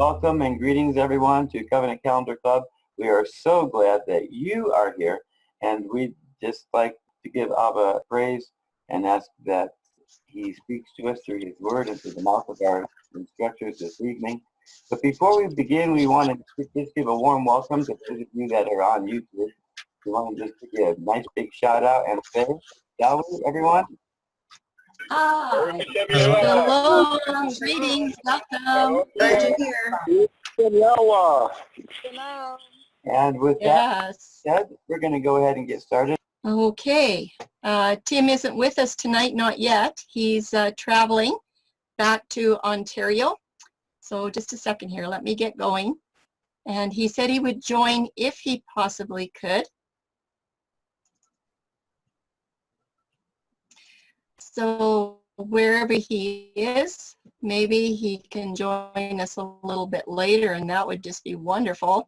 Welcome and greetings everyone to Covenant Calendar Club. We are so glad that you are here, and we'd just like to give Abba praise and ask that he speaks to us through his word and through the mouth of our instructors this evening. But before we begin, we want to just give a warm welcome to those of you that are on YouTube. We want to just give a nice big shout out and say, shall we, everyone? Hi. Hello. Greetings. Welcome. Glad you're here. Hello. And with that said, we're going to go ahead and get started. Okay. Tim isn't with us tonight, not yet. He's traveling back to Ontario. So just a second here. Let me get going. And he said he would join if he possibly could. So wherever he is, maybe he can join us a little bit later, and that would just be wonderful.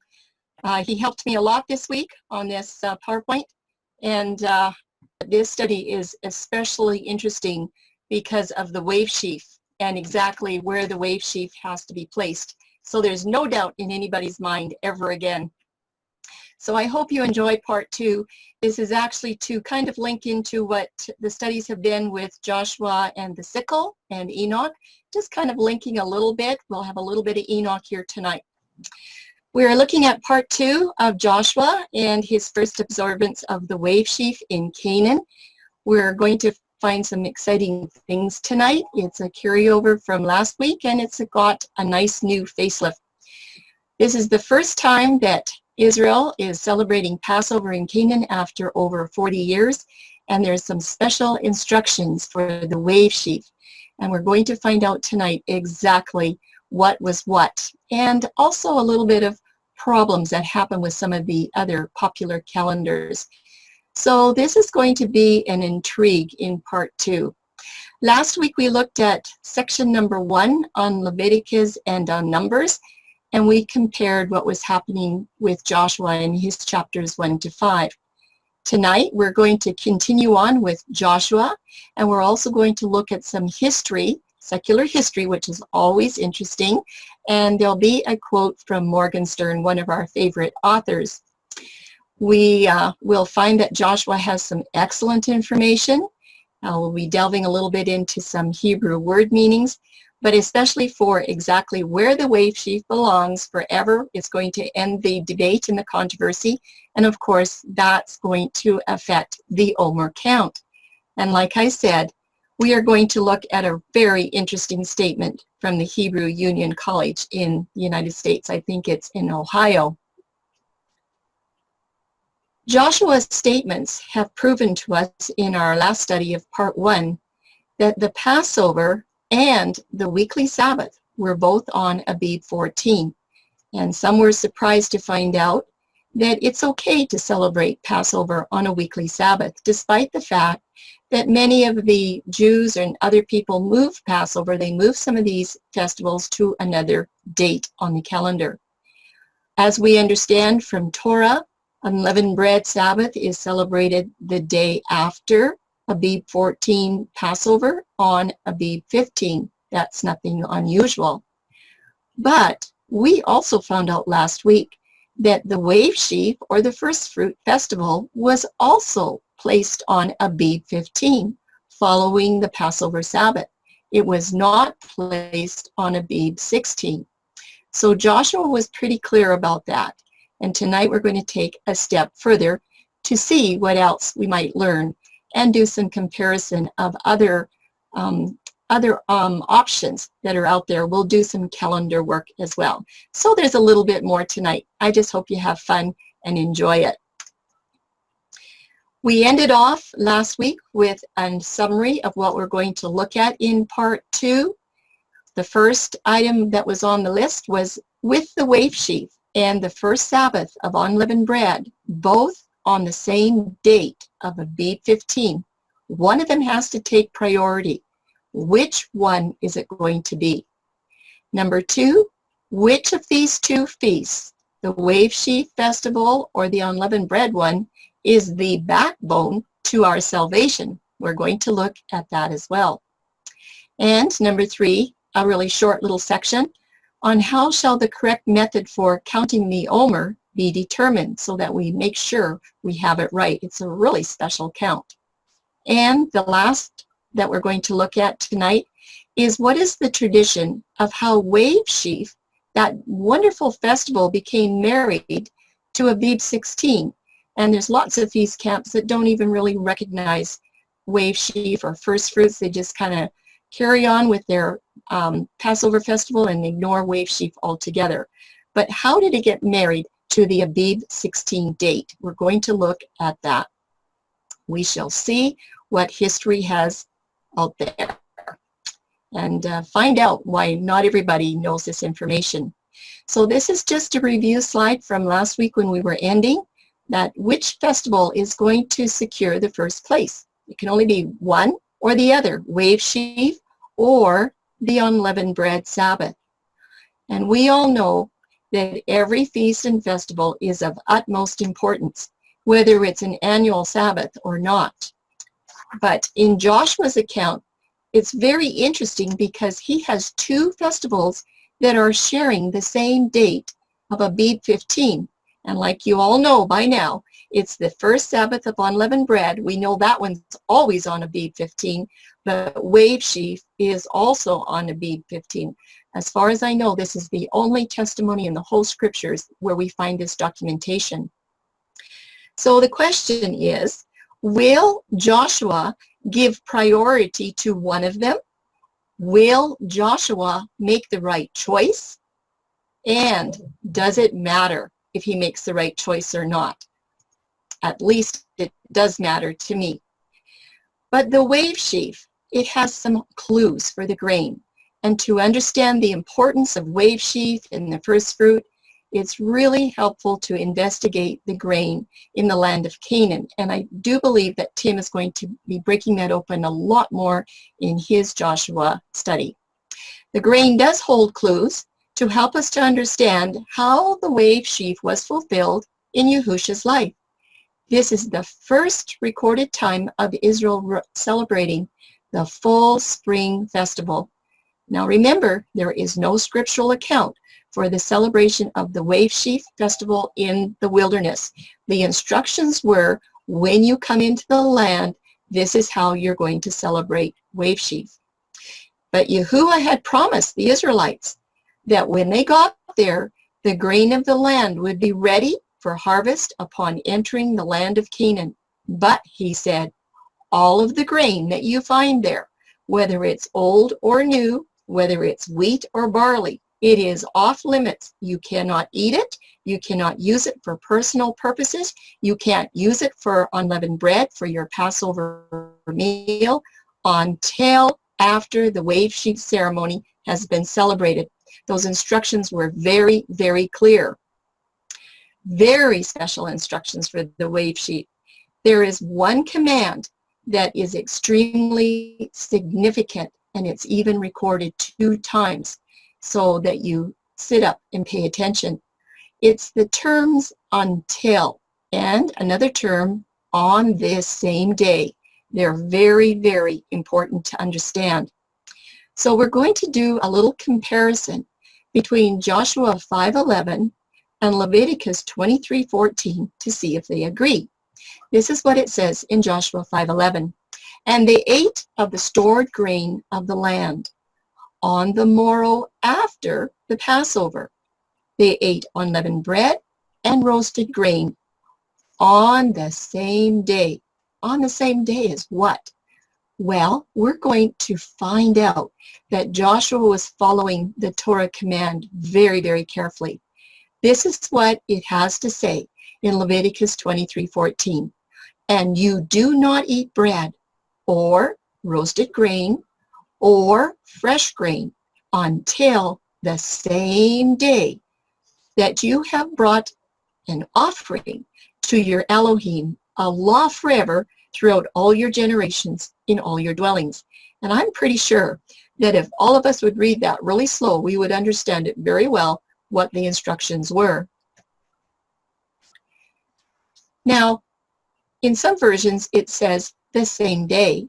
He helped me a lot this week on this PowerPoint, and this study is especially interesting because of the wave sheaf and exactly where the wave sheaf has to be placed. So there's no doubt in anybody's mind ever again. So I hope you enjoy part 2. This is actually to kind of link into what the studies have been with Joshua and the sickle and Enoch, just kind of linking a little bit. We'll have a little bit of Enoch here tonight. We're looking at part 2 of Joshua and his first observance of the wave sheaf in Canaan. We're going to find some exciting things tonight. It's a carryover from last week, and it's got a nice new facelift. This is the first time that Israel is celebrating Passover in Canaan after over 40 years, and there's some special instructions for the wave sheaf. And we're going to find out tonight exactly what was what, and also a little bit of problems that happen with some of the other popular calendars. So this is going to be an intrigue in part 2. Last week we looked at section number 1 on Leviticus and on Numbers, and we compared what was happening with Joshua in his chapters 1 to 5. Tonight, we're going to continue on with Joshua, and we're also going to look at some history, secular history, which is always interesting, and there'll be a quote from Morgenstern, one of our favorite authors. We will find that Joshua has some excellent information. We'll be delving a little bit into some Hebrew word meanings, but especially for exactly where the wave sheaf belongs forever. It's going to end the debate and the controversy, and of course that's going to affect the Omer count. And like I said, we are going to look at a very interesting statement from the Hebrew Union College in the United States. I think it's in Ohio. Joshua's statements have proven to us in our last study of part 1 that the Passover and the weekly Sabbath were both on Abib 14. And some were surprised to find out that it's okay to celebrate Passover on a weekly Sabbath, despite the fact that many of the Jews and other people move Passover. They move some of these festivals to another date on the calendar. As we understand from Torah, unleavened bread Sabbath is celebrated the day after Abib 14 Passover on Abib 15. That's nothing unusual. But we also found out last week that the wave sheaf, or the first fruit festival, was also placed on Abib 15 following the Passover Sabbath. It was not placed on Abib 16. So Joshua was pretty clear about that. And tonight we're going to take a step further to see what else we might learn and do some comparison of other options that are out there. We'll do some calendar work as well. So there's a little bit more tonight. I just hope you have fun and enjoy it. We ended off last week with a summary of what we're going to look at in part 2. The first item that was on the list was with the wave sheaf and the first Sabbath of unleavened bread, both on the same date of Abib 15. One of them has to take priority. Which one is it going to be? Number 2, which of these 2 feasts, the wave sheaf festival or the unleavened bread one, is the backbone to our salvation? We're going to look at that as well. And number 3, a really short little section, on how shall the correct method for counting the omer be determined so that we make sure we have it right. It's a really special count. And the last that we're going to look at tonight is what is the tradition of how Wave Sheaf, that wonderful festival, became married to Abib 16. And there's lots of feast camps that don't even really recognize Wave Sheaf or first fruits. They just kind of carry on with their Passover festival and ignore Wave Sheaf altogether. But how did it get married to the Abib 16 date? We're going to look at that. We shall see what history has out there and find out why not everybody knows this information. So this is just a review slide from last week when we were ending, that which festival is going to secure the first place. It can only be one or the other, Wave Sheaf or the unleavened bread Sabbath. And we all know that every feast and festival is of utmost importance, whether it's an annual Sabbath or not. But in Joshua's account, it's very interesting because he has two festivals that are sharing the same date of Abib 15. And like you all know by now, it's the first Sabbath of unleavened bread. We know that one's always on Abib 15, but Wave Sheaf is also on Abib 15. As far as I know, this is the only testimony in the whole scriptures where we find this documentation. So the question is, will Joshua give priority to one of them? Will Joshua make the right choice? And does it matter if he makes the right choice or not? At least it does matter to me. But the Wave Sheaf, it has some clues for the grain. And to understand the importance of Wave Sheaf in the first fruit, it's really helpful to investigate the grain in the land of Canaan. And I do believe that Tim is going to be breaking that open a lot more in his Joshua study. The grain does hold clues to help us to understand how the Wave Sheaf was fulfilled in Yahushua's life. This is the first recorded time of Israel celebrating the full spring festival. Now remember, there is no scriptural account for the celebration of the Wave Sheaf festival in the wilderness. The instructions were, when you come into the land, this is how you're going to celebrate Wave Sheaf. But Yahuwah had promised the Israelites that when they got there, the grain of the land would be ready for harvest upon entering the land of Canaan. But, he said, all of the grain that you find there, whether it's old or new, whether it's wheat or barley, it is off limits. You cannot eat it. You cannot use it for personal purposes. You can't use it for unleavened bread for your Passover meal until after the Wave Sheaf ceremony has been celebrated. Those instructions were very, very clear. Very special instructions for the Wave Sheaf. There is one command that is extremely significant, and it's even recorded 2 times so that you sit up and pay attention. It's the terms until and another term on this same day. They're very, very important to understand. So we're going to do a little comparison between Joshua 5:11 and Leviticus 23:14 to see if they agree. This is what it says in Joshua 5:11. And they ate of the stored grain of the land on the morrow after the Passover. They ate unleavened bread and roasted grain on the same day. On the same day as what? Well, we're going to find out that Joshua was following the Torah command very, very carefully. This is what it has to say in Leviticus 23:14. And you do not eat bread or roasted grain or fresh grain until the same day that you have brought an offering to your Elohim, a law forever throughout all your generations in all your dwellings. And I'm pretty sure that if all of us would read that really slow, we would understand it very well what the instructions were. Now, in some versions, it says the same day.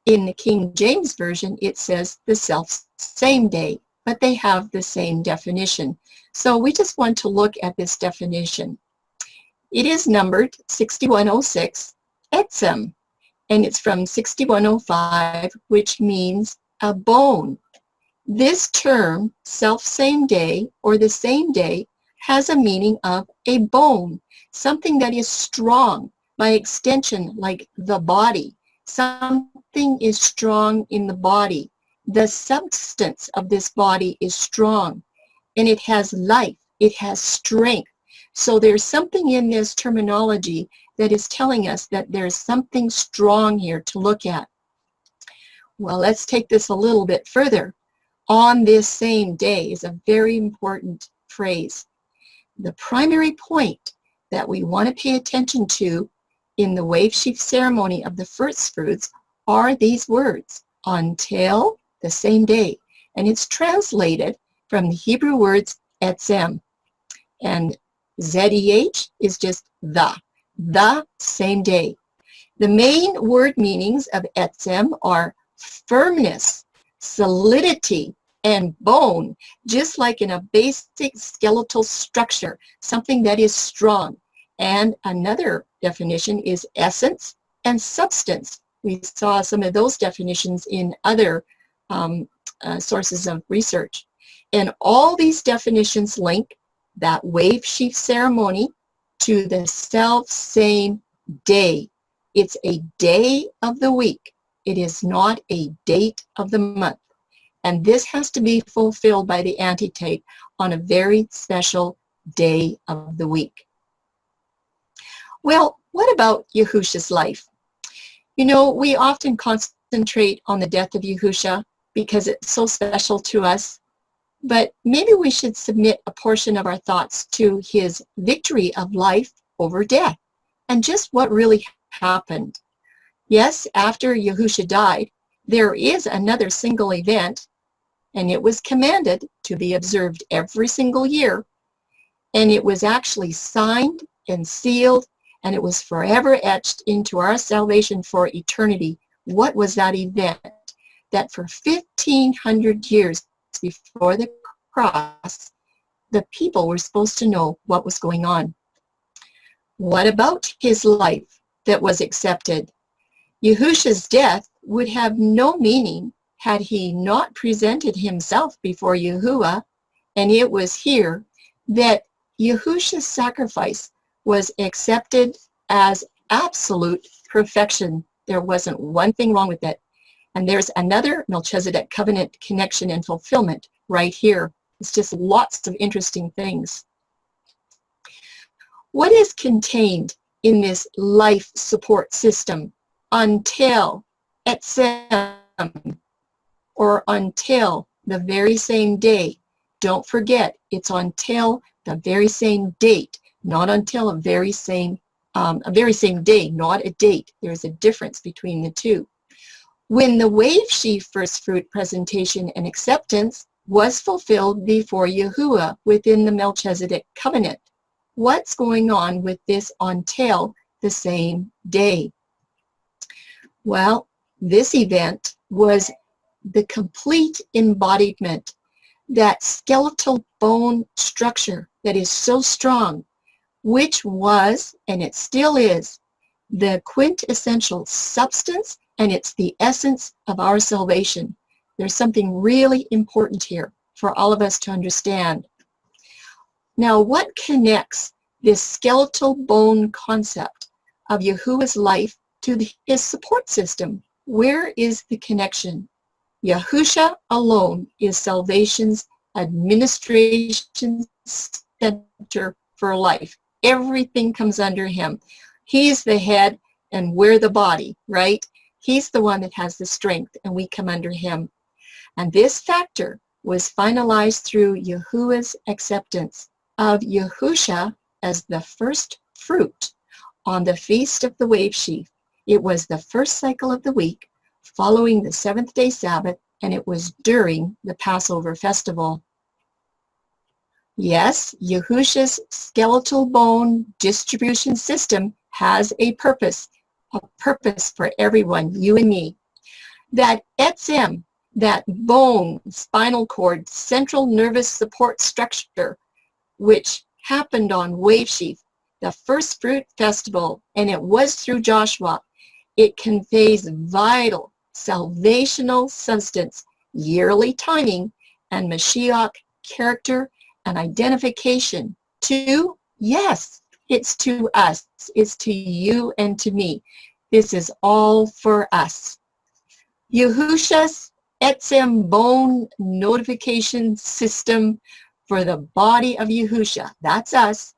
In the King James Version, it says the self same day. but they have the same definition. So we just want to look at this definition. It is numbered 6106 etzem, and it's from 6105, which means a bone. This term, self-same day or the same day, has a meaning of a bone, something that is strong, by extension, like the body. Something is strong in the body. The substance of this body is strong, and it has life. It has strength. So there's something in this terminology that is telling us that there's something strong here to look at. Well, let's take this a little bit further. On this same day is a very important phrase. The primary point that we want to pay attention to in the wave sheaf ceremony of the first fruits are these words, until the same day. And it's translated from the Hebrew words etzem. And ZEH is just the same day. The main word meanings of etzem are firmness, solidity, and bone, just like in a basic skeletal structure, something that is strong. And another definition is essence and substance. We saw some of those definitions in other sources of research. And all these definitions link that wave sheaf ceremony to the self-same day. It's a day of the week. It is not a date of the month. And this has to be fulfilled by the antitype on a very special day of the week. Well, what about Yahusha's life? You know, we often concentrate on the death of Yahusha because it's so special to us, but maybe we should submit a portion of our thoughts to his victory of life over death and just what really happened. Yes, after Yahusha died, there is another single event, and it was commanded to be observed every single year, and it was actually signed and sealed, and it was forever etched into our salvation for eternity. What was that event? That for 1,500 years before the cross, the people were supposed to know what was going on. What about his life that was accepted? Yahusha's death would have no meaning had he not presented himself before Yahuwah, and it was here that Yahusha's sacrifice was accepted as absolute perfection. There wasn't one thing wrong with it. And there's another Melchizedek covenant connection and fulfillment right here. It's just lots of interesting things. What is contained in this life support system until etzem, or until the very same day? Don't forget, it's until the very same date, not until a very same day, not a date. There's a difference between the two. When the wave sheaf first fruit presentation and acceptance was fulfilled before Yahuwah within the Melchizedek covenant, what's going on with this until the same day? Well, this event was the complete embodiment, that skeletal bone structure that is so strong, which was, and it still is, the quintessential substance, and it's the essence of our salvation. There's something really important here for all of us to understand. Now, what connects this skeletal bone concept of Yahuwah's life to his support system? Where is the connection? Yahusha alone is salvation's administration center for life. Everything comes under him. He's the head and we're the body, right? He's the one that has the strength and we come under him. And this factor was finalized through Yahuwah's acceptance of Yahusha as the first fruit on the Feast of the Wave Sheaf. It was the first cycle of the week following the seventh-day Sabbath, and it was during the Passover festival. Yes, Yahusha's skeletal bone distribution system has a purpose for everyone, you and me. That etzem, that bone, spinal cord, central nervous support structure, which happened on Wave Sheaf, the first fruit festival, and it was through Joshua. It conveys vital salvational substance, yearly timing, and Mashiach character and identification to, yes, it's to us, it's to you and to me. This is all for us. Yahusha's Etzem bone notification system for the body of Yahusha, that's us,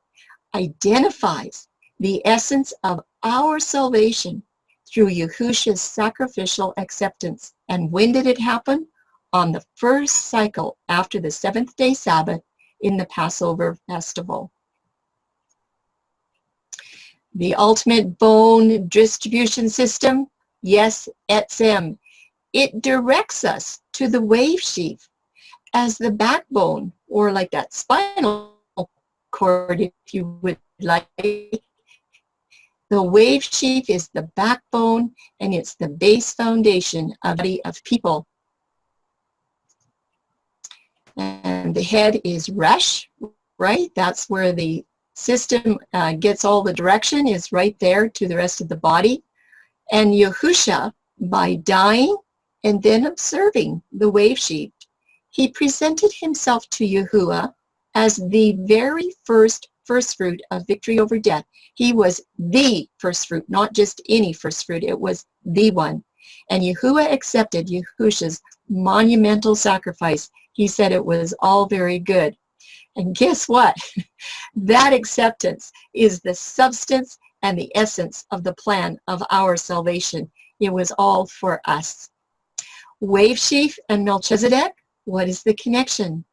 identifies the essence of our salvation through Yahusha's sacrificial acceptance. And when did it happen? On the first cycle after the seventh-day Sabbath in the Passover festival. The ultimate bone distribution system, yes, Etzem. It directs us to the wave sheaf as the backbone, or like that spinal cord, if you would like. The wave sheaf is the backbone, and it's the base foundation of the body of people. And the head is Resh, right? That's where the system gets all the direction, is right there to the rest of the body. And Yahusha, by dying and then observing the wave sheaf, he presented himself to Yahuwah as the very first fruit of victory over death. He was the first fruit, not just any first fruit. It was the one. And Yahuwah accepted Yahusha's monumental sacrifice. He said it was all very good. And guess what? That acceptance is the substance and the essence of the plan of our salvation. It was all for us. Wave sheaf and Melchizedek, what is the connection?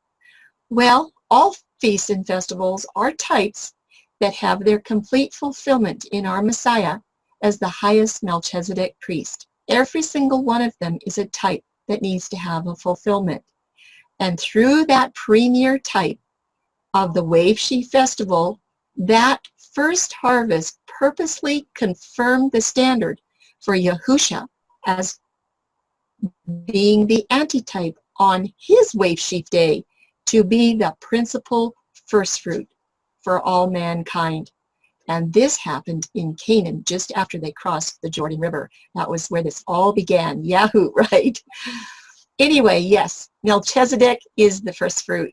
Well, all feasts and festivals are types that have their complete fulfillment in our Messiah as the highest Melchizedek priest. Every single one of them is a type that needs to have a fulfillment. And through that premier type of the Wave Sheaf Festival, that first harvest purposely confirmed the standard for Yahusha as being the antitype on his Wave Sheaf Day to be the principal first fruit for all mankind. And this happened in Canaan just after they crossed the Jordan River. That was where this all began. Yahoo, right? Anyway, yes, Melchizedek is the first fruit.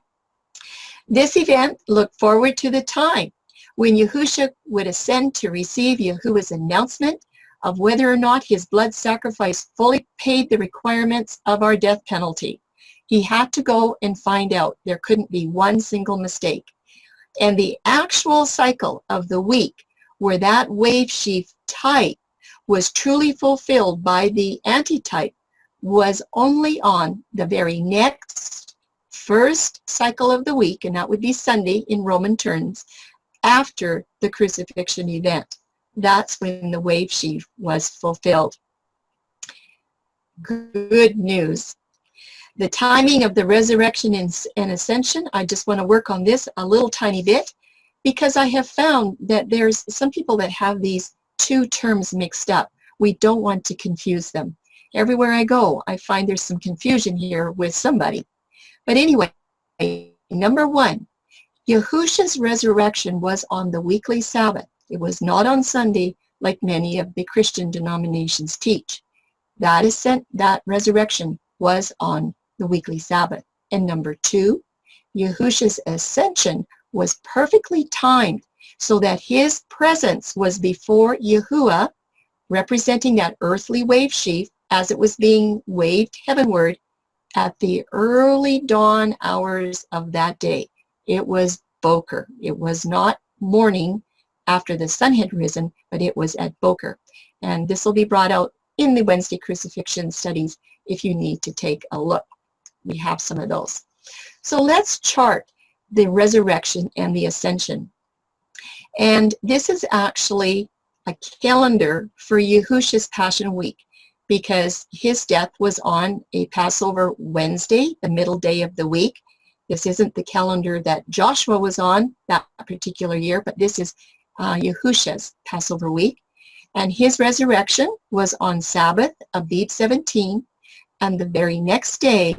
This event looked forward to the time when Yahusha would ascend to receive Yahuwah's announcement of whether or not his blood sacrifice fully paid the requirements of our death penalty. He had to go and find out. There couldn't be one single mistake. And the actual cycle of the week where that wave sheaf type was truly fulfilled by the antitype was only on the very next first cycle of the week, and that would be Sunday in Roman terms, after the crucifixion event. That's when the wave sheaf was fulfilled. Good news. The timing of the resurrection and ascension, I just want to work on this a little tiny bit, because I have found that there's some people that have these two terms mixed up. We don't want to confuse them. Everywhere I go, I find there's some confusion here with somebody. But anyway, number one, Yahusha's resurrection was on the weekly Sabbath. It was not on Sunday like many of the Christian denominations teach. That resurrection was on the weekly Sabbath. And number two, Yahusha's ascension was perfectly timed so that his presence was before Yahuwah, representing that earthly wave sheaf as it was being waved heavenward at the early dawn hours of that day. It was Boker. It was not morning after the sun had risen, but it was at Boker. And this will be brought out in the Wednesday crucifixion studies if you need to take a look. We have some of those. So let's chart the resurrection and the ascension. And this is actually a calendar for Yahusha's Passion Week, because his death was on a Passover Wednesday, the middle day of the week. This isn't the calendar that Joshua was on that particular year, but this is Yahusha's Passover week. And his resurrection was on Sabbath, Abib 17, and the very next day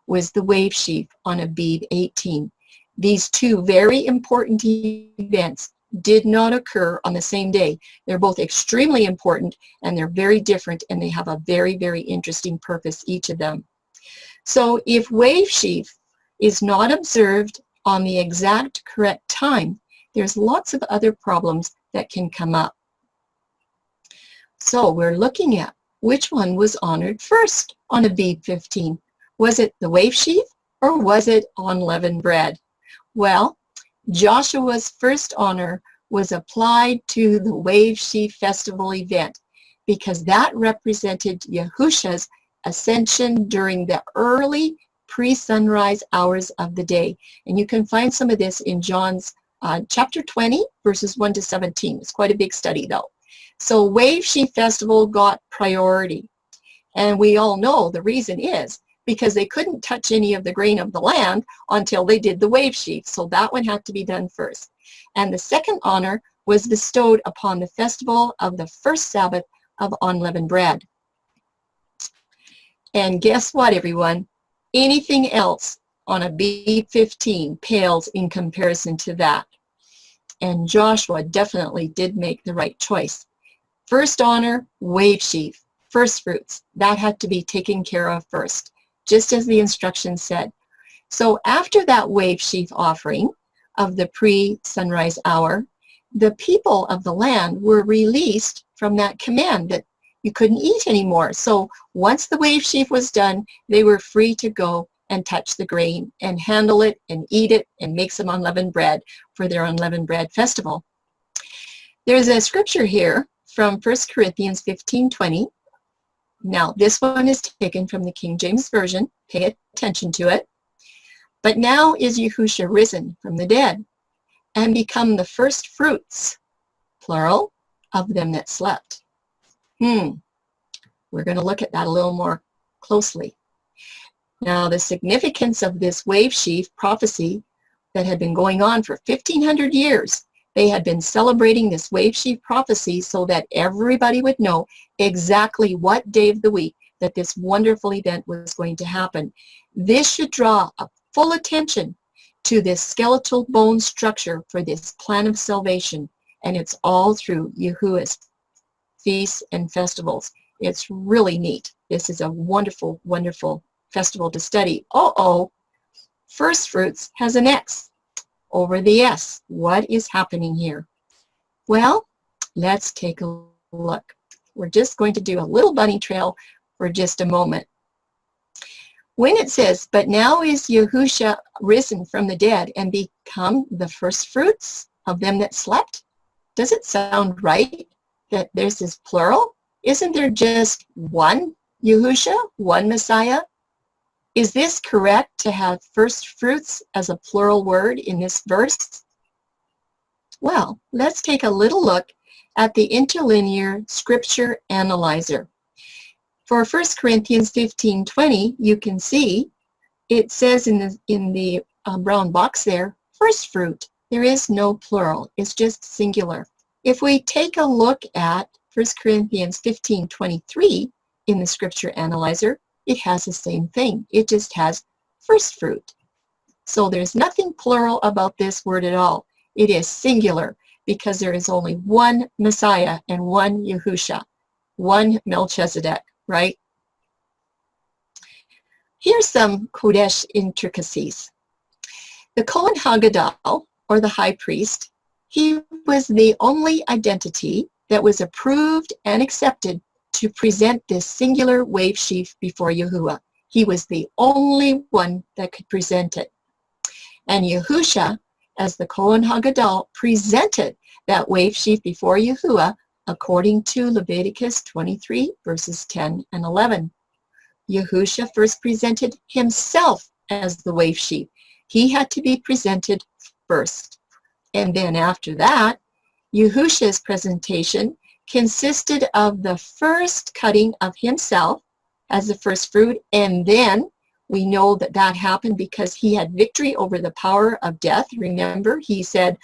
was the wave sheaf on Abib 18. These two very important events did not occur on the same day. They're both extremely important, and they're very different, and they have a very, very interesting purpose, each of them. So if wave sheaf is not observed on the exact correct time, there's lots of other problems that can come up. So we're looking at which one was honored first on Abib 15. Was it the wave sheaf, or was it unleavened bread? Well, Joshua's first honor was applied to the wave sheaf festival event because that represented Yahusha's ascension during the early pre-sunrise hours of the day. And you can find some of this in John's chapter 20, verses 1 to 17. It's quite a big study, though. So wave sheaf festival got priority. And we all know the reason is because they couldn't touch any of the grain of the land until they did the wave sheaf. So that one had to be done first. And the second honor was bestowed upon the festival of the first Sabbath of unleavened bread. And guess what, everyone? Anything else on Abib 15 pales in comparison to that. And Joshua definitely did make the right choice. First honor, wave sheaf, first fruits. That had to be taken care of first, just as the instructions said. So after that wave sheaf offering of the pre-sunrise hour, the people of the land were released from that command that you couldn't eat anymore. So once the wave sheaf was done, they were free to go and touch the grain and handle it and eat it and make some unleavened bread for their unleavened bread festival. There's a scripture here from 1 Corinthians 15:20. Now, this one is taken from the King James Version. Pay attention to it. But now is Yahusha risen from the dead and become the first fruits, plural, of them that slept. We're going to look at that a little more closely. Now, the significance of this wave sheaf prophecy that had been going on for 1,500 years, they had been celebrating this wave sheaf prophecy so that everybody would know exactly what day of the week that this wonderful event was going to happen. This should draw a full attention to this skeletal bone structure for this plan of salvation, and it's all through Yahuwah's feasts and festivals. It's really neat. This is a wonderful, wonderful festival to study. First fruits has an X over the S. What is happening here? Well, let's take a look. We're just going to do a little bunny trail for just a moment. When it says, but now is Yahusha risen from the dead and become the first fruits of them that slept, does it sound right that this is plural? Isn't there just one Yahusha, one Messiah? Is this correct to have first fruits as a plural word in this verse? Well, let's take a little look at the interlinear scripture analyzer. For 1 Corinthians 15:20, you can see it says in the brown box there, first fruit. There is no plural. It's just singular. If we take a look at 1 Corinthians 15:23 in the scripture analyzer, it has the same thing. It just has first fruit. So there's nothing plural about this word at all. It is singular because there is only one Messiah and one Yahusha, one Melchizedek, right? Here's some Kodesh intricacies. The Kohen Hagadol, or the high priest, he was the only identity that was approved and accepted to present this singular wave sheaf before Yahuwah. He was the only one that could present it. And Yahusha, as the Kohen Hagadol, presented that wave sheaf before Yahuwah according to Leviticus 23, verses 10 and 11. Yahusha first presented himself as the wave sheaf. He had to be presented first. And then after that, Yahusha's presentation consisted of the first cutting of himself as the first fruit, and then we know that that happened because he had victory over the power of death. Remember, he said,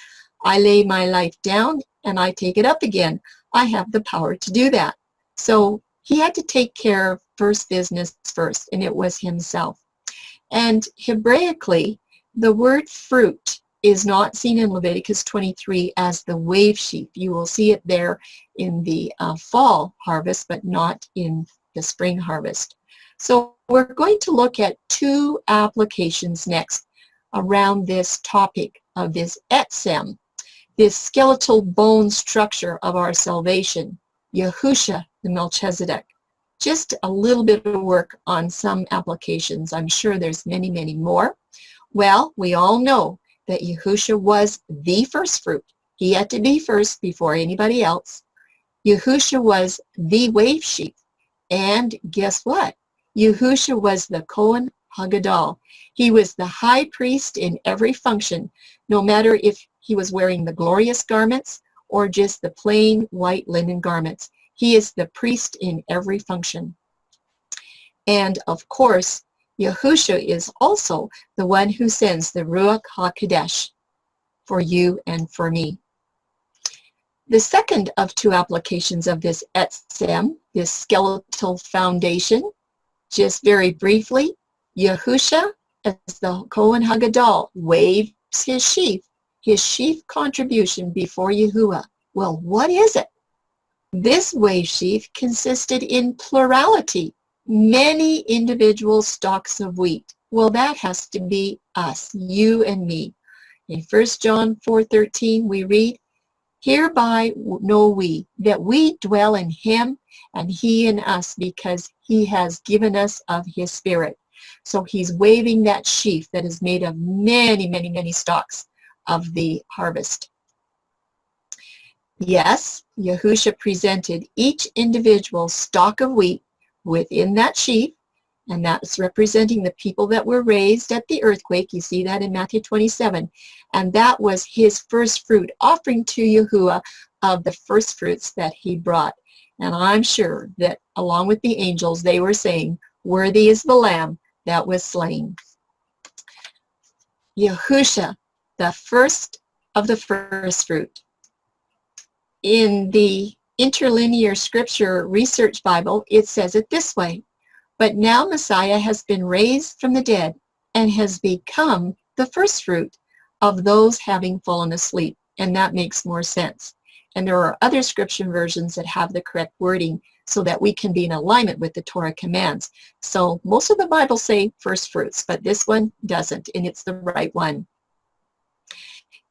I lay my life down and I take it up again. I have the power to do that. So He had to take care of first business first, and it was himself. And Hebraically, the word fruit is not seen in Leviticus 23 as the wave sheaf. You will see it there in the fall harvest, but not in the spring harvest. So we're going to look at two applications next around this topic of this etsem, this skeletal bone structure of our salvation, Yahusha the Melchizedek. Just a little bit of work on some applications. I'm sure there's many, many more. Well, we all know that Yahusha was the first fruit. He had to be first before anybody else. Yahusha was the wave sheaf. And guess what? Yahusha was the Kohen Hagadol. He was the high priest in every function, no matter if he was wearing the glorious garments or just the plain white linen garments. He is the priest in every function. And of course, Yahusha is also the one who sends the Ruach HaKodesh for you and for me. The second of two applications of this etsem, this skeletal foundation, just very briefly, Yahusha, as the Kohen Hagadol, waves his sheaf contribution before Yahuwah. Well, what is it? This wave sheaf consisted in plurality, many individual stalks of wheat. Well, that has to be us, you and me. In 1 John 4:13, we read, "Hereby know we that we dwell in him and he in us, because he has given us of his Spirit." So he's waving that sheaf that is made of many, many, many stalks of the harvest. Yes, Yahusha presented each individual stalk of wheat within that sheaf, and that's representing the people that were raised at the earthquake. You see that in Matthew 27. And that was his first fruit, offering to Yahuwah of the first fruits that he brought. And I'm sure that along with the angels, they were saying, "Worthy is the Lamb that was slain." Yahusha, the first of the first fruit. In the Interlinear Scripture Research Bible, it says it this way: "But now Messiah has been raised from the dead and has become the first fruit of those having fallen asleep." And that makes more sense. And there are other scripture versions that have the correct wording so that we can be in alignment with the Torah commands. So most of the Bibles say first fruits, but this one doesn't, and it's the right one.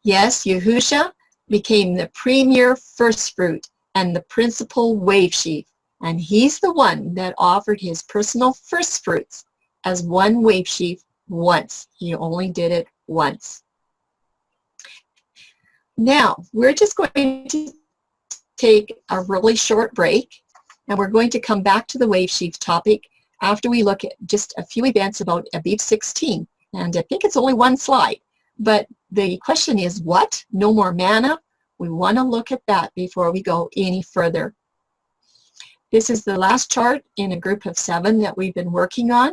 Yes, Yahusha became the premier first fruit and the principal wave sheaf. And he's the one that offered his personal first fruits as one wave sheaf once. He only did it once. Now, we're just going to take a really short break, and we're going to come back to the wave sheaf topic after we look at just a few events about Abib 16. And I think it's only one slide. But the question is, what? No more manna? We want to look at that before we go any further. This is the last chart in a group of 7 that we've been working on.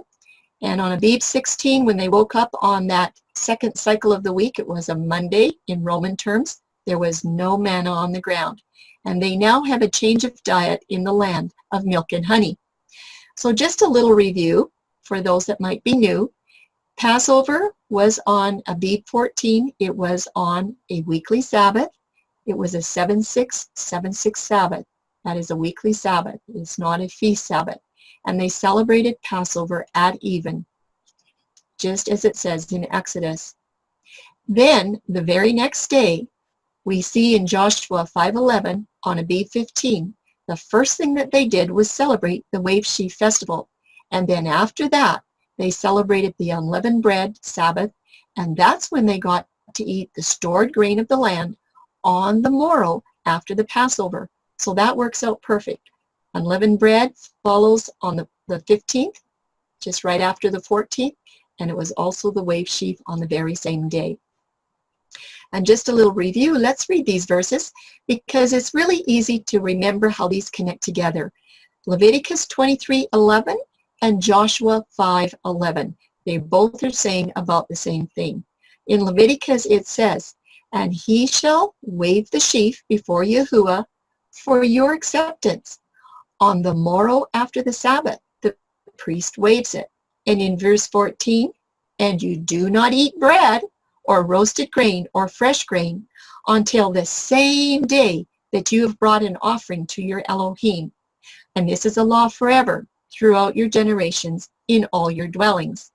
And on Abib 16, when they woke up on that second cycle of the week, it was a Monday in Roman terms, there was no manna on the ground. And they now have a change of diet in the land of milk and honey. So just a little review for those that might be new. Passover was on Abib 14. It was on a weekly Sabbath. It was a 7-6 Sabbath. That is a weekly Sabbath. It's not a feast Sabbath. And they celebrated Passover at even, just as it says in Exodus. Then, the very next day, we see in Joshua 5:11 on Abib 15, the first thing that they did was celebrate the Wave Sheaf Festival. And then after that, they celebrated the unleavened bread Sabbath, and that's when they got to eat the stored grain of the land on the morrow after the Passover. So that works out perfect. Unleavened bread follows on the 15th, just right after the 14th, and it was also the wave sheaf on the very same day. And just a little review, let's read these verses because it's really easy to remember how these connect together. Leviticus 23:11 and Joshua 5:11. They both are saying about the same thing. In Leviticus it says, "And he shall wave the sheaf before Yahuwah for your acceptance. On the morrow after the Sabbath, the priest waves it. And in verse 14, and you do not eat bread or roasted grain or fresh grain until the same day that you have brought an offering to your Elohim. And this is a law forever throughout your generations in all your dwellings.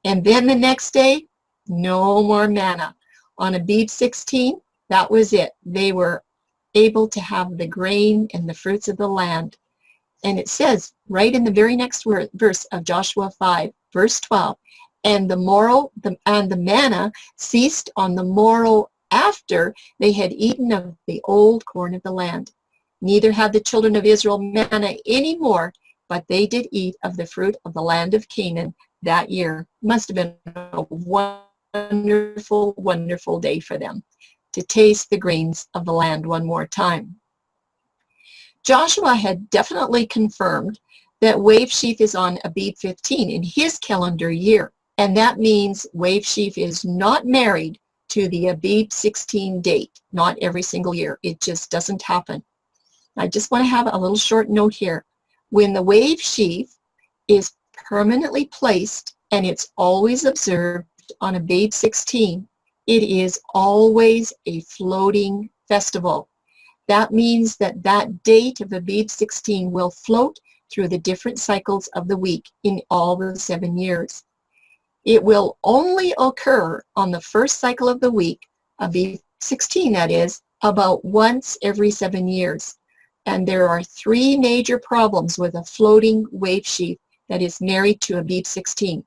And then the next day, no more manna. On Abib 16, that was it. They were able to have the grain and the fruits of the land. And it says right in the very next verse of Joshua 5, verse 12, and the manna ceased on the morrow after they had eaten of the old corn of the land. Neither had the children of Israel manna any more, but they did eat of the fruit of the land of Canaan that year. Must have been a wonderful, wonderful day for them to taste the grains of the land one more time. Joshua had definitely confirmed that Wave Sheaf is on Abib 15 in his calendar year, and that means Wave Sheaf is not married to the Abib 16 date, not every single year. It just doesn't happen. I just want to have a little short note here. When the Wave Sheaf is permanently placed and it's always observed on Abib 16, it is always a floating festival. That means that that date of Abib 16 will float through the different cycles of the week in all the 7 years. It will only occur on the first cycle of the week, Abib 16 that is, about once every 7 years. And there are 3 major problems with a floating wave sheaf that is married to Abib 16.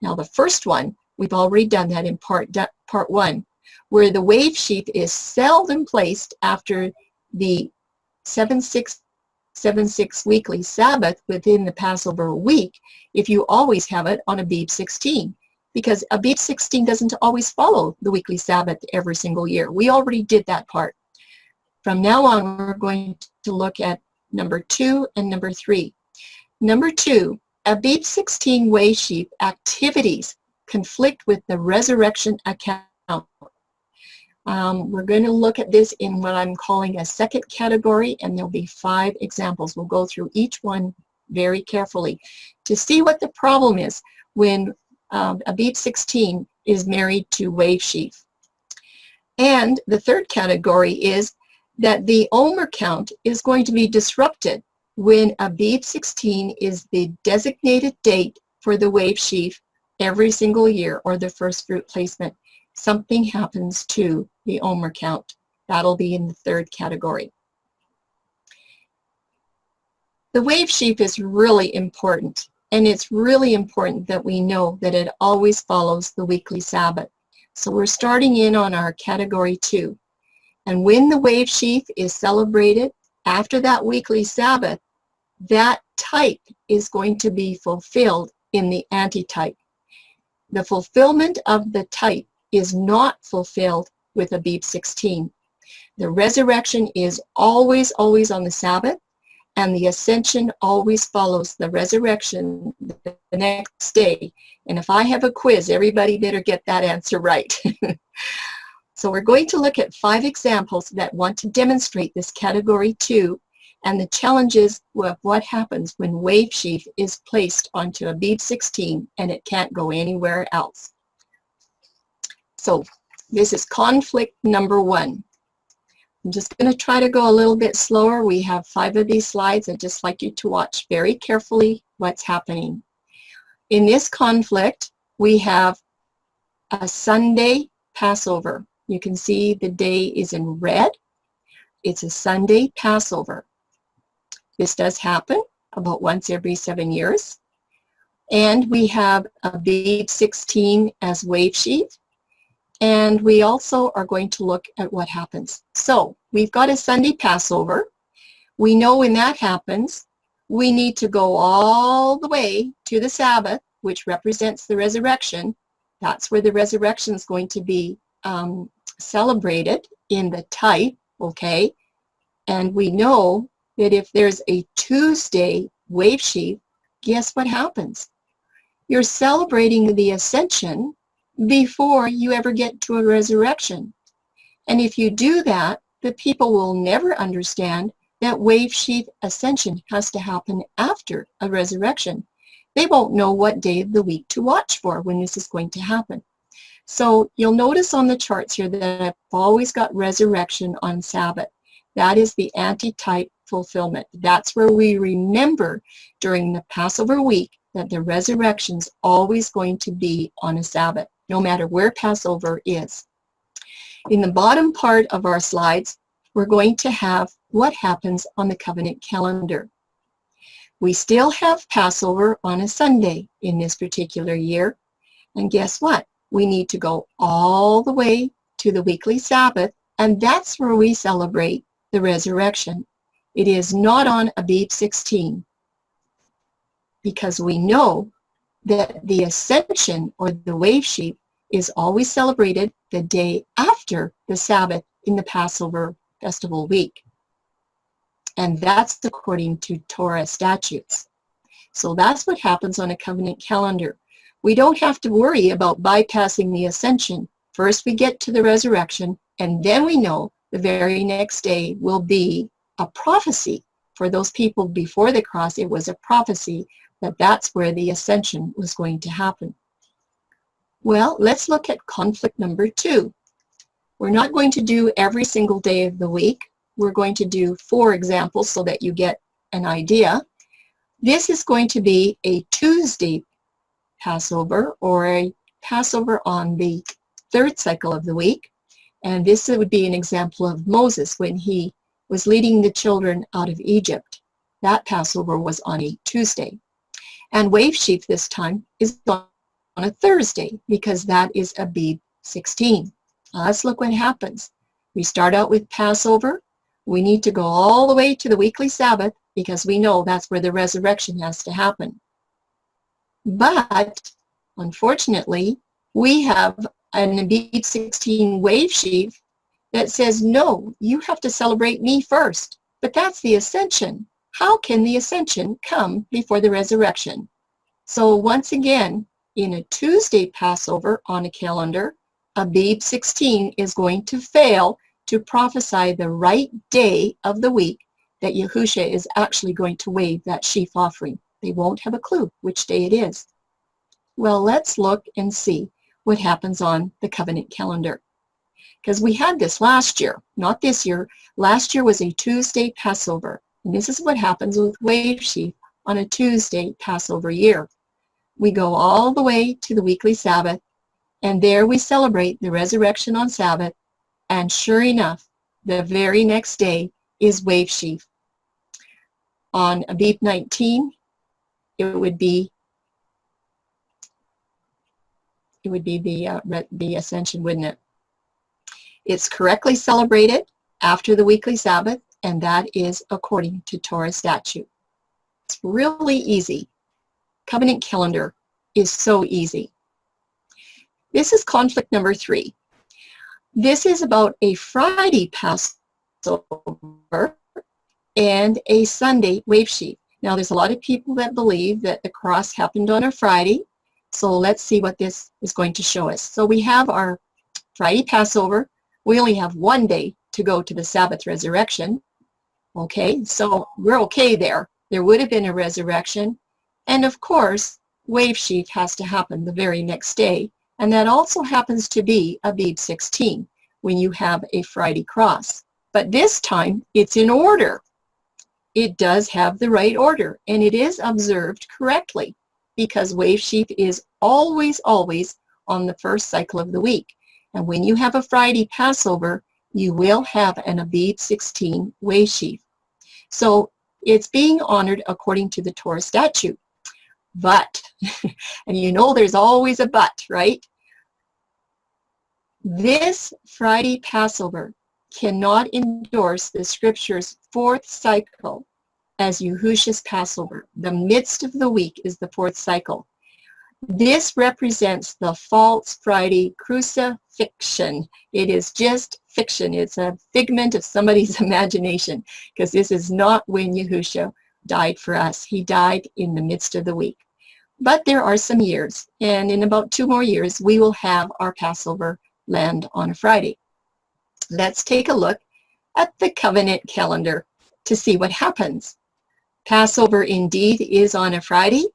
Now the first one, we've already done that in part 1, where the wave sheaf is seldom placed after the 7-6-7-6 weekly Sabbath within the Passover week if you always have it on Abib 16, because Abib 16 doesn't always follow the weekly Sabbath every single year. We already did that part. From now on, we're going to look at number 2 and number 3. Number 2, Abib 16 wave sheaf activities conflict with the resurrection account. We're going to look at this in what I'm calling a second category, and there'll be 5 examples. We'll go through each one very carefully to see what the problem is when Abib 16 is married to wave sheaf. And the third category is that the Omer count is going to be disrupted when Abib 16 is the designated date for the wave sheaf every single year, or the first fruit placement. Something happens to the Omer count. That'll be in the third category. The wave sheaf is really important, and it's really important that we know that it always follows the weekly Sabbath. So we're starting in on our category 2. And when the wave sheaf is celebrated after that weekly Sabbath, that type is going to be fulfilled in the antitype. The fulfillment of the type is not fulfilled with Abib 16. The resurrection is always, always on the Sabbath, and the ascension always follows the resurrection the next day. And if I have a quiz, everybody better get that answer right. So we're going to look at 5 examples that want to demonstrate this category 2 and the challenges of what happens when wave sheaf is placed onto Abib 16 and it can't go anywhere else. So this is conflict number 1. I'm just going to try to go a little bit slower. We have 5 of these slides. I'd just like you to watch very carefully what's happening. In this conflict, we have a Sunday Passover. You can see the day is in red. It's a Sunday Passover. This does happen about once every 7 years. And we have Abib 16 as wave sheaf. And we also are going to look at what happens. So we've got a Sunday Passover. We know when that happens, we need to go all the way to the Sabbath, which represents the resurrection. That's where the resurrection is going to be celebrated in the type, okay? And we know that if there's a Tuesday wave sheaf, guess what happens? You're celebrating the ascension before you ever get to a resurrection. And if you do that, the people will never understand that wave sheaf ascension has to happen after a resurrection. They won't know what day of the week to watch for when this is going to happen. So you'll notice on the charts here that I've always got resurrection on Sabbath. That is the antitype fulfillment. That's where we remember during the Passover week that the resurrection's always going to be on a Sabbath, no matter where Passover is. In the bottom part of our slides, we're going to have what happens on the covenant calendar. We still have Passover on a Sunday in this particular year. And guess what? We need to go all the way to the weekly Sabbath, and that's where we celebrate the resurrection. It is not on Abib 16, because we know that the ascension or the wave sheaf is always celebrated the day after the Sabbath in the Passover festival week. And that's according to Torah statutes. So that's what happens on a covenant calendar. We don't have to worry about bypassing the ascension. First we get to the resurrection, and then we know the very next day will be a prophecy. For those people before the cross, it was a prophecy that that's where the ascension was going to happen. Well, let's look at conflict number 2. We're not going to do every single day of the week. We're going to do 4 examples so that you get an idea. This is going to be a Tuesday Passover, or a Passover on the 3rd cycle of the week. And this would be an example of Moses when he was leading the children out of Egypt. That Passover was on a Tuesday. And wave sheaf this time is on a Thursday, because that is Abib 16. Let's look what happens. We start out with Passover. We need to go all the way to the weekly Sabbath, because we know that's where the resurrection has to happen. But unfortunately, we have an Abib 16 wave sheaf that says, no, you have to celebrate me first. But that's the ascension. How can the ascension come before the resurrection? So once again, in a Tuesday Passover on a calendar, Abib 16 is going to fail to prophesy the right day of the week that Yahusha is actually going to wave that sheaf offering. They won't have a clue which day it is. Well, let's look and see what happens on the covenant calendar. Because we had this last year, not this year. Last year was a Tuesday Passover. And this is what happens with wave sheaf on a Tuesday Passover year. We go all the way to the weekly Sabbath, and there we celebrate the resurrection on Sabbath. And sure enough, the very next day is wave sheaf. On Abib 19, it would be the ascension, wouldn't it? It's correctly celebrated after the weekly Sabbath, and that is according to Torah statute. It's really easy. Covenant calendar is so easy. This is conflict number 3. This is about a Friday Passover and a Sunday wave sheaf. Now, there's a lot of people that believe that the cross happened on a Friday. So let's see what this is going to show us. So we have our Friday Passover. We only have one day to go to the Sabbath resurrection. Okay, so we're okay there. There would have been a resurrection. And of course, wave sheaf has to happen the very next day. And that also happens to be Abib 16 when you have a Friday cross. But this time, it's in order. It does have the right order, and it is observed correctly, because wave sheaf is always, always on the 1st cycle of the week. And when you have a Friday Passover, you will have an Abib 16 wave sheaf. So it's being honored according to the Torah statute. But, and you know there's always a but, right? This Friday Passover cannot endorse the scripture's 4th cycle as Yahusha's Passover. The midst of the week is the 4th cycle. This represents the false Friday crucifixion. It is just fiction. It's a figment of somebody's imagination, because this is not when Yahusha died for us. He died in the midst of the week. But there are some years, and in about 2 more years, we will have our Passover land on a Friday. Let's take a look at the covenant calendar. to see what happens. Passover indeed is on a Friday,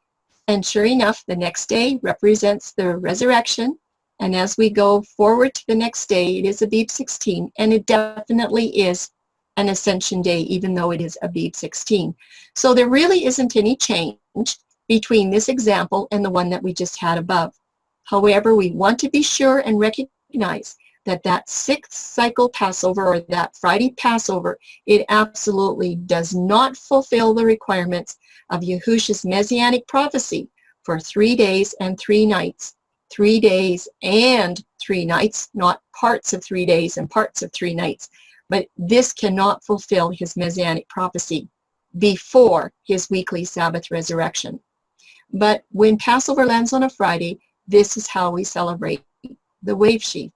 and sure enough, the next day represents the resurrection. And as we go forward to the next day, it is Abib 16, and it definitely is an Ascension Day, even though it is Abib 16. So there really isn't any change between this example and the one that we just had above. However, we want to be sure and recognize that that sixth cycle Passover, or that Friday Passover, it absolutely does not fulfill the requirements of Yahushua's messianic prophecy for 3 days and 3 nights. 3 days and 3 nights, not parts of 3 days and parts of 3 nights. But this cannot fulfill his messianic prophecy before his weekly Sabbath resurrection. But when Passover lands on a Friday, this is how we celebrate the wave sheaf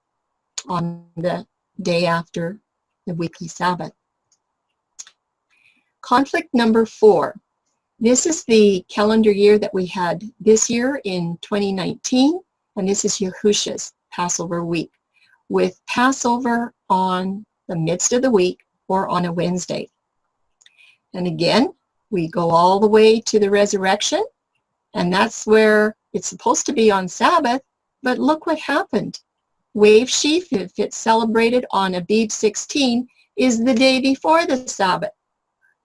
on the day after the weekly Sabbath. Conflict number 4. This is the calendar year that we had this year in 2019, and this is Yahushua's Passover week, with Passover on the midst of the week or on a Wednesday. And again, we go all the way to the resurrection, and that's where it's supposed to be on Sabbath, but look what happened. Wave sheaf, if it's celebrated on Abib 16, is the day before the Sabbath.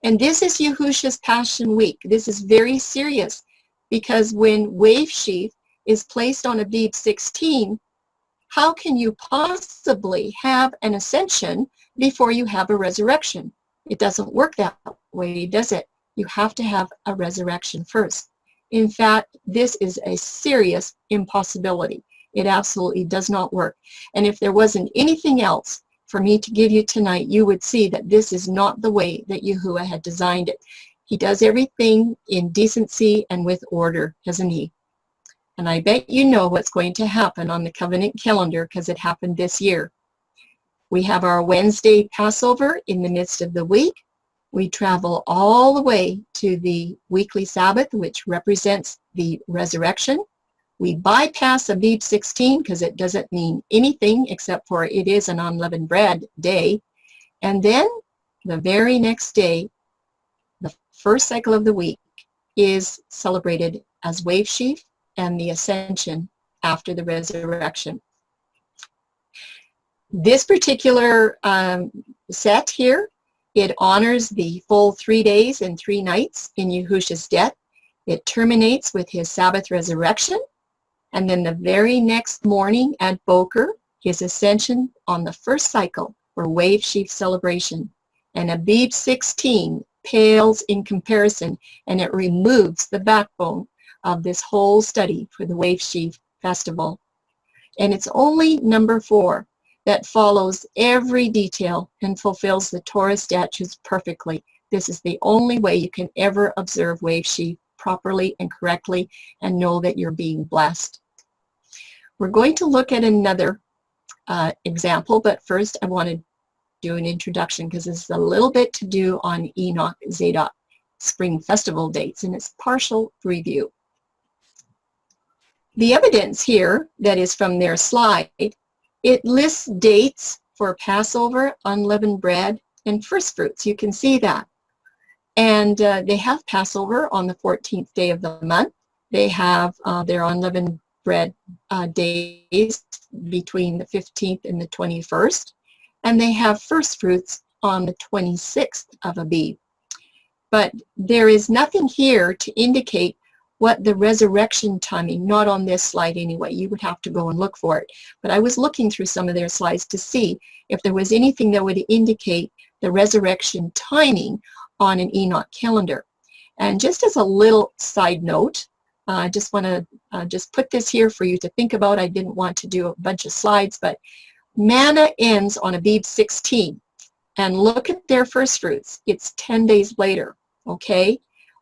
And this is Yahushua's Passion Week. This is very serious, because when wave sheaf is placed on Abib 16, how can you possibly have an ascension before you have a resurrection? It doesn't work that way, does it? You have to have a resurrection first. In fact, this is a serious impossibility. It absolutely does not work. And if there wasn't anything else for me to give you tonight, you would see that this is not the way that Yahuwah had designed it. He does everything in decency and with order, doesn't he? And I bet you know what's going to happen on the covenant calendar, because it happened this year. We have our Wednesday Passover in the midst of the week. We travel all the way to the weekly Sabbath, which represents the resurrection. We bypass Abib 16 because it doesn't mean anything except for it is an unleavened bread day. And then the very next day, the first cycle of the week, is celebrated as wave sheaf and the ascension after the resurrection. This particular set here, it honors the full 3 days and 3 nights in Yahushua's death. It terminates with his Sabbath resurrection, and then the very next morning at Boker, his ascension on the first cycle for wave sheaf celebration. And Abib 16 pales in comparison, and it removes the backbone of this whole study for the wave sheaf festival. And it's only number 4 that follows every detail and fulfills the Torah statutes perfectly. This is the only way you can ever observe wave sheaf properly and correctly and know that you're being blessed. We're going to look at another example, but first I want to do an introduction, because it's a little bit to do on Enoch Zadok Spring Festival dates, and it's partial review. The evidence here that is from their slide, it lists dates for Passover, unleavened bread, and first fruits. You can see that. And they have Passover on the 14th day of the month. They have their unleavened bread days between the 15th and the 21st. And they have first fruits on the 26th of Abib. But there is nothing here to indicate what the resurrection timing, not on this slide anyway. You would have to go and look for it. But I was looking through some of their slides to see if there was anything that would indicate the resurrection timing on an Enoch calendar. And just as a little side note, I just want to just put this here for you to think about. I didn't want to do a bunch of slides, but manna ends on Abib 16. And look at their first fruits. It's 10 days later, okay?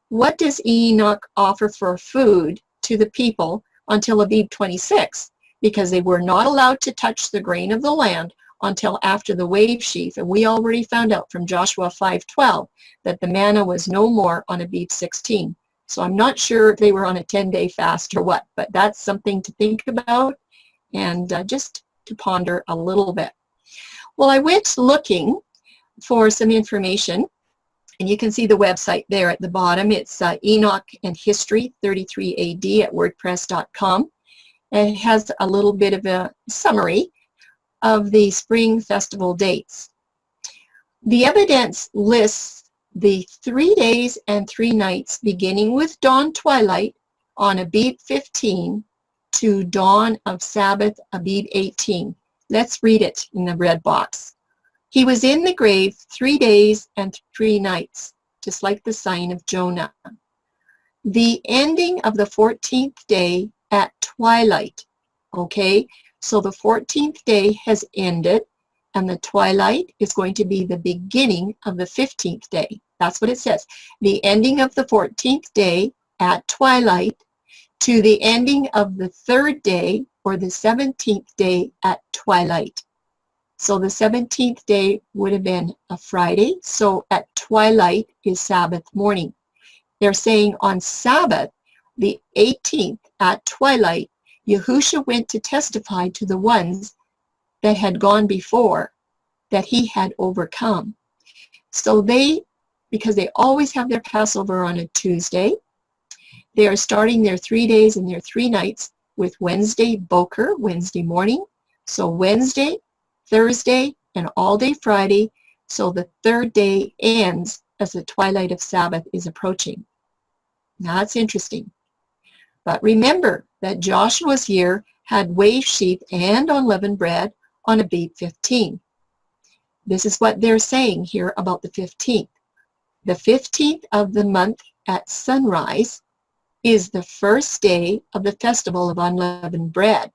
What does Enoch offer for food to the people until Abib 26? Because they were not allowed to touch the grain of the land until after the wave sheaf. And we already found out from Joshua 5:12 that the manna was no more on Abib 16. So I'm not sure if they were on a 10-day fast or what, but that's something to think about and just to ponder a little bit. Well, I went looking for some information, And you can see the website there at the bottom. It's Enoch and History 33 AD at wordpress.com. And it has a little bit of a summary of the spring festival dates. The evidence lists the 3 days and 3 nights beginning with dawn twilight on Abib 15 to dawn of Sabbath Abib 18. Let's read it in the red box. He was in the grave 3 days and 3 nights, just like the sign of Jonah. The ending of the 14th day at twilight. Okay, so the 14th day has ended, and the twilight is going to be the beginning of the 15th day. That's what it says. The ending of the 14th day at twilight to the ending of the 3rd day or the 17th day at twilight. So the 17th day would have been a Friday, so at twilight is Sabbath morning. They're saying on Sabbath, the 18th at twilight, Yahusha went to testify to the ones that had gone before that he had overcome. So they, because they always have their Passover on a Tuesday, they are starting their 3 days and their 3 nights with Wednesday Boker, Wednesday morning. So Wednesday, Thursday, and all day Friday. So the 3rd day ends as the twilight of Sabbath is approaching. Now that's interesting. But remember that Joshua's year had wave sheaf and unleavened bread on Abib 15. This is what they're saying here about the 15th. The 15th of the month at sunrise is the first day of the festival of unleavened bread.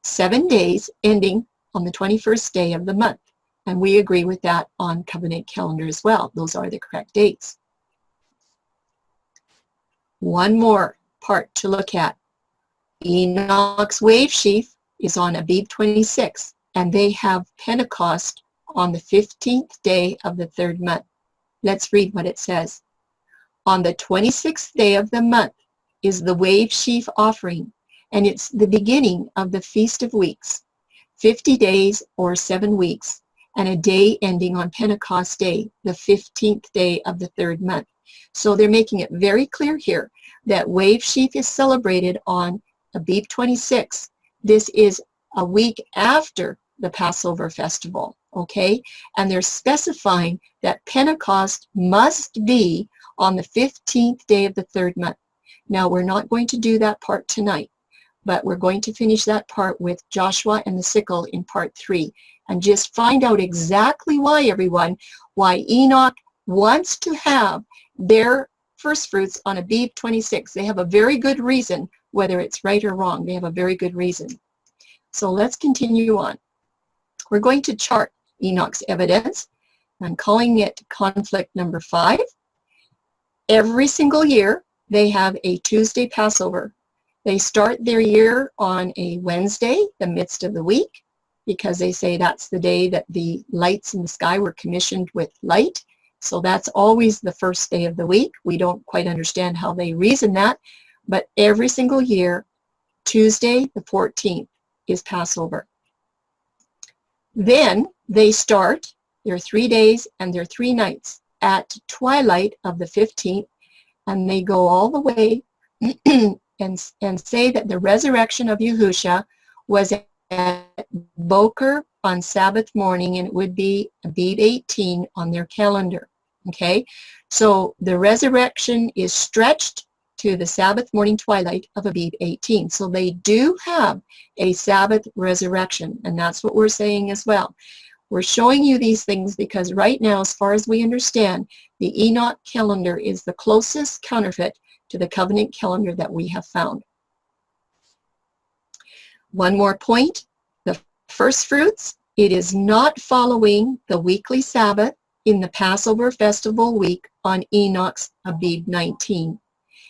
7 days ending on the 21st day of the month. And we agree with that on covenant calendar as well. Those are the correct dates. One more part to look at. Enoch's wave sheaf is on Abib 26, and they have Pentecost on the 15th day of the 3rd month. Let's read what it says. On the 26th day of the month is the wave sheaf offering, and it's the beginning of the Feast of Weeks, 50 days or 7 weeks, and a day ending on Pentecost Day, the 15th day of the 3rd month. So they're making it very clear here that wave sheaf is celebrated on Abib 26. This is a week after the Passover festival, okay? And they're specifying that Pentecost must be on the 15th day of the 3rd month. Now, we're not going to do that part tonight, but we're going to finish that part with Joshua and the sickle in part 3 and just find out exactly why, everyone, why Enoch wants to have their first fruits on Abib 26. They have a very good reason, whether it's right or wrong. They have a very good reason. So let's continue on. We're going to chart Enoch's evidence. I'm calling it conflict number 5. Every single year, they have a Tuesday Passover. They start their year on a Wednesday, the midst of the week, because they say that's the day that the lights in the sky were commissioned with light. So that's always the first day of the week. We don't quite understand how they reason that, but every single year, Tuesday the 14th is Passover. Then they start their 3 days and their 3 nights at twilight of the 15th, and they go all the way and say that the resurrection of Yahusha was at Boker on Sabbath morning, and it would be Abib 18 on their calendar. Okay, so the resurrection is stretched to the Sabbath morning twilight of Abib 18. So they do have a Sabbath resurrection, and that's what we're saying as well. We're showing you these things because right now, as far as we understand, the Enoch calendar is the closest counterfeit to the covenant calendar that we have found. One more point, the first fruits, it is not following the weekly Sabbath in the Passover festival week on Enoch's Abib 19.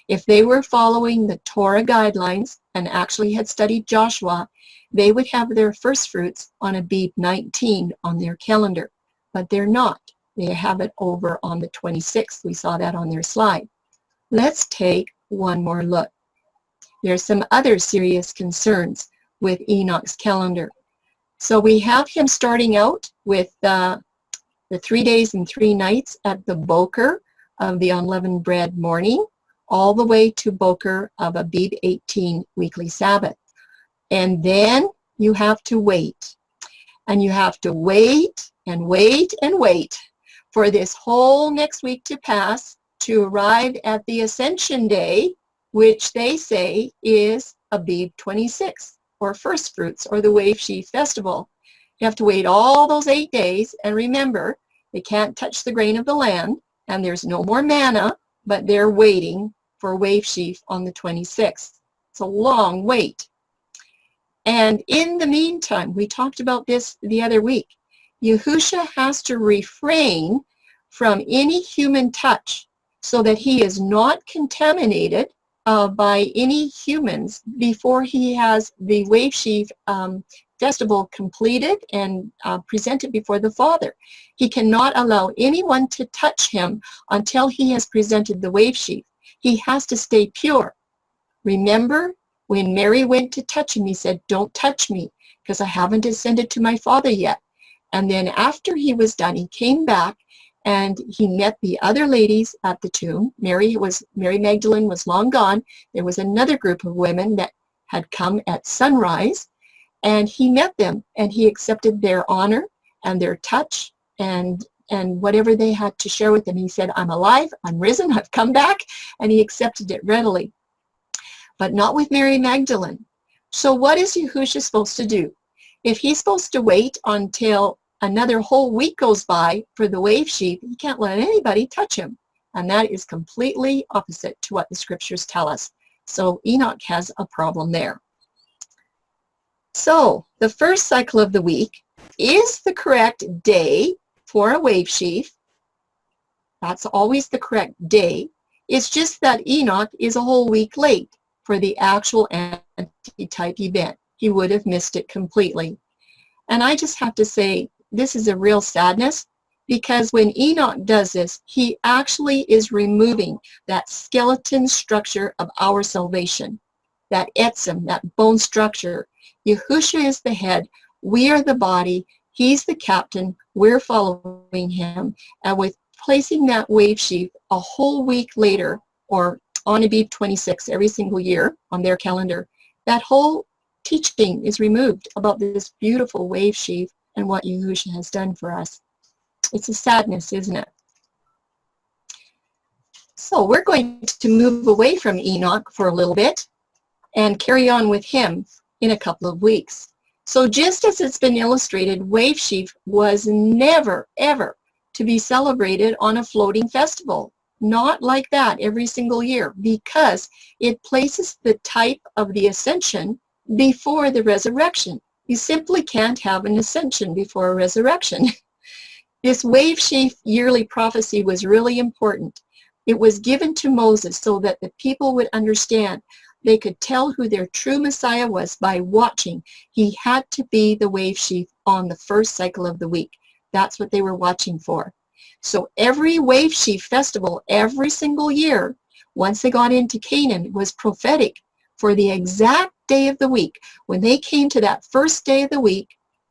If they were following the Torah guidelines and actually had studied Joshua, they would have their first fruits on Abib 19 on their calendar, but they're not. They have it over on the 26th. We saw that on their slide. Let's take one more look. There's some other serious concerns with Enoch's calendar. So we have him starting out with the 3 days and 3 nights at the Boker of the unleavened bread morning, all the way to Boker of Abib 18 weekly Sabbath. And then you have to wait. And you have to wait and wait and wait for this whole next week to pass to arrive at the Ascension Day, which they say is Abib 26, or First Fruits, or the Wave Sheaf Festival. You have to wait all those 8 days, and remember, they can't touch the grain of the land, and there's no more manna, but they're waiting for Wave Sheaf on the 26th. It's a long wait. And in the meantime, we talked about this the other week, Yahusha has to refrain from any human touch so that he is not contaminated by any humans before he has the Wave Sheaf festival completed and presented before the Father. He cannot allow anyone to touch him until he has presented the Wave Sheaf. He has to stay pure. Remember, when Mary went to touch him, he said, "Don't touch me, because I haven't ascended to my Father yet." And then after he was done, he came back and he met the other ladies at the tomb. Mary Magdalene was long gone. There was another group of women that had come at sunrise, and he met them, and he accepted their honor and their touch and whatever they had to share with him. He said, "I'm alive, I'm risen, I've come back," and he accepted it readily. But not with Mary Magdalene. So what is Yahusha supposed to do? If he's supposed to wait until another whole week goes by for the Wave Sheaf, he can't let anybody touch him. And that is completely opposite to what the scriptures tell us. So Enoch has a problem there. So the first cycle of the week is the correct day for a Wave Sheaf. That's always the correct day. It's just that Enoch is a whole week late for the actual antitype event. He would have missed it completely. And I just have to say, this is a real sadness, because when Enoch does this, he actually is removing that skeleton structure of our salvation, that etzem, that bone structure. Yahusha is the head, we are the body, he's the captain, we're following him. And with placing that Wave Sheaf a whole week later, or on Abib 26 every single year on their calendar, that whole teaching is removed about this beautiful Wave Sheaf and what Yahusha has done for us. It's a sadness, isn't it? So we're going to move away from Enoch for a little bit and carry on with him in a couple of weeks. So just as it's been illustrated, Wave Sheaf was never, ever to be celebrated on a floating festival. Not like that every single year, because it places the type of the ascension before the resurrection. You simply can't have an ascension before a resurrection. This Wave Sheaf yearly prophecy was really important. It was given to Moses so that the people would understand. They could tell who their true Messiah was by watching. He had to be the Wave Sheaf on the first cycle of the week. That's what they were watching for. So every Wave Sheaf festival, every single year, once they got into Canaan, was prophetic for the exact day of the week. When they came to that first day of the week,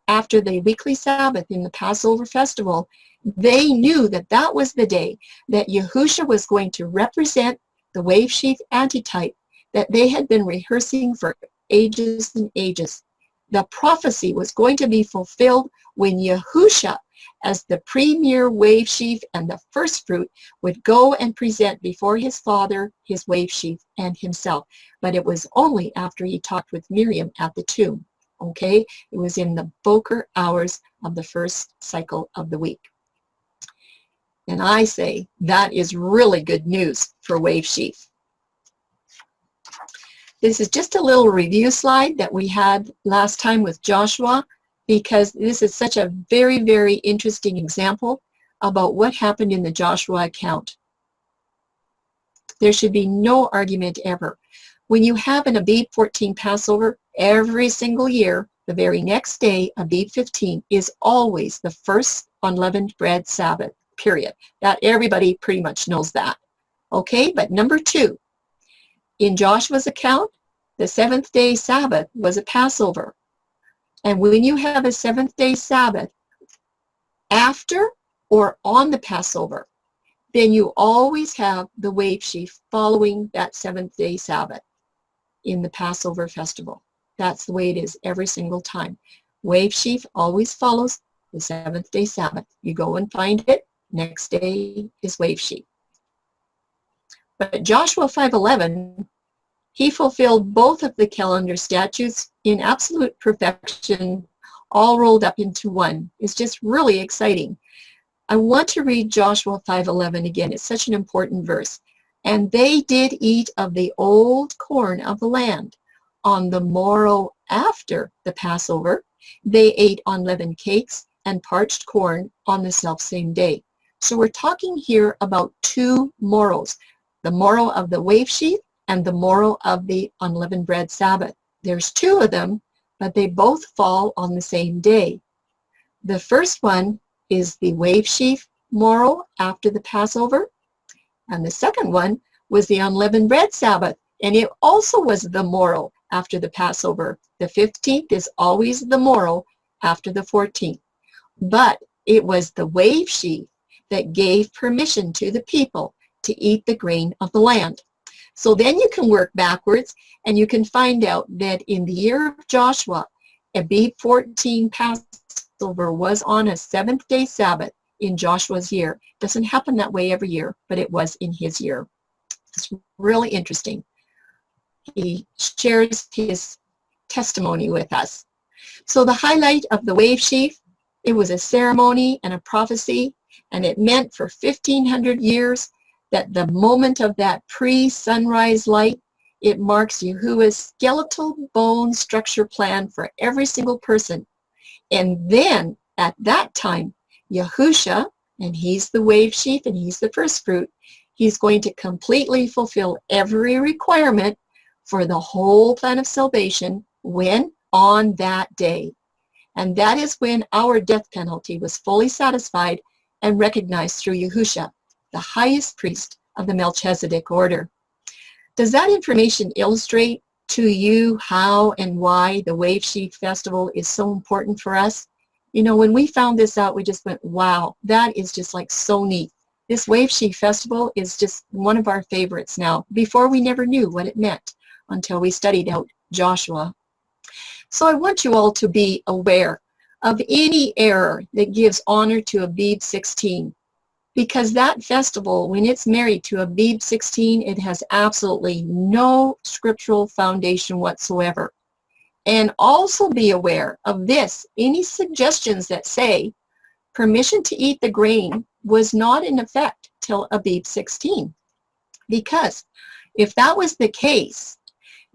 after the weekly Sabbath in the Passover festival, they knew that that was the day that Yahusha was going to represent the Wave Sheaf antitype that they had been rehearsing for ages and ages. The prophecy was going to be fulfilled when Yahusha, as the premier Wave Sheaf and the first fruit, would go and present before his Father his Wave Sheaf and himself. But it was only after he talked with Miriam at the tomb. Okay? It was in the Boker hours of the first cycle of the week. And I say that is really good news for Wave Sheaf. This is just a little review slide that we had last time with Joshua, because this is such a very, very interesting example about what happened in the Joshua account. There should be no argument ever. When you have an Abib 14 Passover every single year, the very next day, Abib 15, is always the first unleavened bread Sabbath, period. That everybody pretty much knows that. Okay, but number 2, in Joshua's account, the 7th day Sabbath was a Passover. And when you have a 7th day Sabbath, after or on the Passover, then you always have the wave sheaf following that seventh-day Sabbath in the Passover festival. That's the way it is every single time. Wave sheaf always follows the seventh-day Sabbath. You go and find it, next day is wave sheaf. But Joshua 5:11, he fulfilled both of the calendar statutes in absolute perfection, all rolled up into one. It's just really exciting. I want to read Joshua 5:11 again. It's such an important verse. And they did eat of the old corn of the land. On the morrow after the Passover, they ate unleavened cakes and parched corn on the selfsame day. So we're talking here about two morrows, the morrow of the wave sheaf and the morrow of the unleavened bread Sabbath. There's two of them, but they both fall on the same day. The first one is the wave sheaf morrow after the Passover, and the second one was the unleavened bread Sabbath, and it also was the morrow after the Passover. The 15th is always the morrow after the 14th. But it was the wave sheaf that gave permission to the people to eat the grain of the land. So then you can work backwards, and you can find out that in the year of Joshua, Abib 14 Passover was on a seventh-day Sabbath in Joshua's year. Doesn't happen that way every year, but it was in his year. It's really interesting. He shares his testimony with us. So the highlight of the wave sheaf, it was a ceremony and a prophecy, and it meant for 1,500 years that the moment of that pre-sunrise light, it marks Yahuwah's skeletal bone structure plan for every single person. And then at that time, Yahusha, and he's the wave sheaf and he's the first fruit, he's going to completely fulfill every requirement for the whole plan of salvation when? On that day. And that is when our death penalty was fully satisfied and recognized through Yahusha, the highest priest of the Melchizedek order. Does that information illustrate to you how and why the Wave Sheaf Festival is so important for us? You know, when we found this out, we just went, wow, that is just like so neat. This Wave Sheaf Festival is just one of our favorites now. Before, we never knew what it meant until we studied out Joshua. So I want you all to be aware of any error that gives honor to Abib 16, because that festival, when it's married to Abib 16, it has absolutely no scriptural foundation whatsoever. And also be aware of this, any suggestions that say permission to eat the grain was not in effect till Abib 16. Because if that was the case,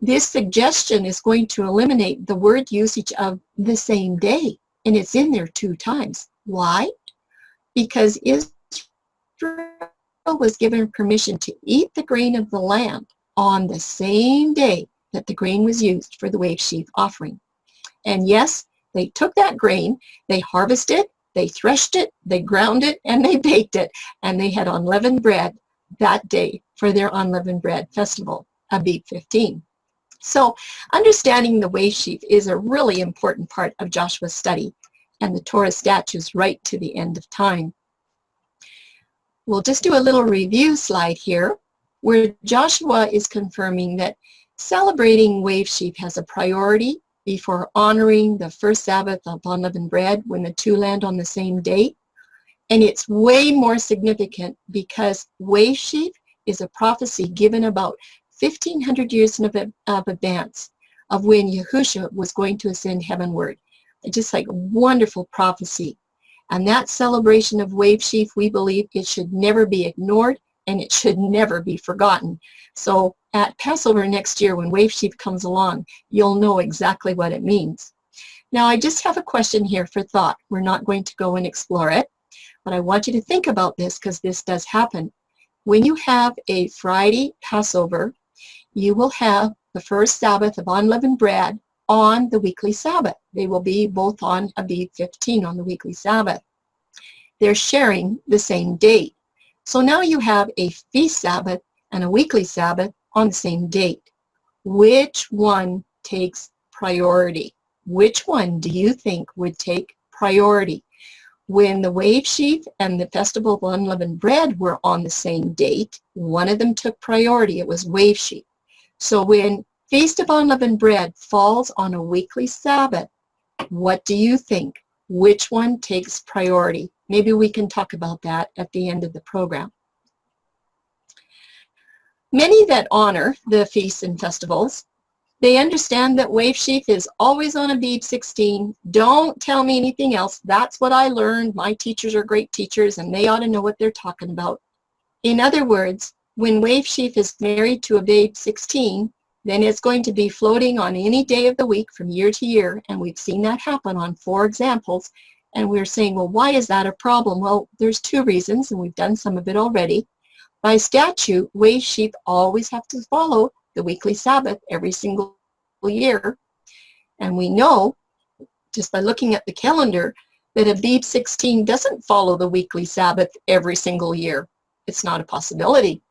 this suggestion is going to eliminate the word usage of the same day. And it's in there 2 times. Why? Because Israel was given permission to eat the grain of the land on the same day that the grain was used for the wave sheaf offering. And yes, they took that grain, they harvested it, they threshed it, they ground it, and they baked it. And they had unleavened bread that day for their unleavened bread festival, Abib 15. So understanding the wave sheaf is a really important part of Joshua's study and the Torah statutes right to the end of time. We'll just do a little review slide here where Joshua is confirming that celebrating wave sheaf has a priority before honoring the first Sabbath of unleavened bread when the two land on the same date. And it's way more significant because wave sheaf is a prophecy given about 1,500 years in advance of when Yahushua was going to ascend heavenward. It's just like wonderful prophecy. And that celebration of wave sheaf, we believe it should never be ignored and it should never be forgotten. So at Passover next year, when wave sheaf comes along, you'll know exactly what it means. Now, I just have a question here for thought. We're not going to go and explore it, but I want you to think about this because this does happen. When you have a Friday Passover, you will have the first Sabbath of unleavened bread on the weekly Sabbath. They will be both on Abib 15 on the weekly Sabbath. They're sharing the same date. So now you have a feast Sabbath and a weekly Sabbath on the same date. Which one takes priority? Which one do you think would take priority? When the Wave Sheaf and the Festival of Unleavened Bread were on the same date, one of them took priority. It was Wave Sheaf. So when Feast of Unleavened Bread falls on a weekly Sabbath, what do you think? Which one takes priority? Maybe we can talk about that at the end of the program. Many that honor the feasts and festivals, they understand that Wave Sheaf is always on Abib 16. Don't tell me anything else. That's what I learned. My teachers are great teachers, and they ought to know what they're talking about. In other words, when Wave Sheaf is married to Abib 16, then it's going to be floating on any day of the week from year to year, and we've seen that happen on 4 examples. And we're saying, well, why is that a problem? Well, there's 2 reasons, and we've done some of it already. By statute, Wave Sheaf always have to follow the weekly Sabbath every single year. And we know, just by looking at the calendar, that Abib 16 doesn't follow the weekly Sabbath every single year. It's not a possibility.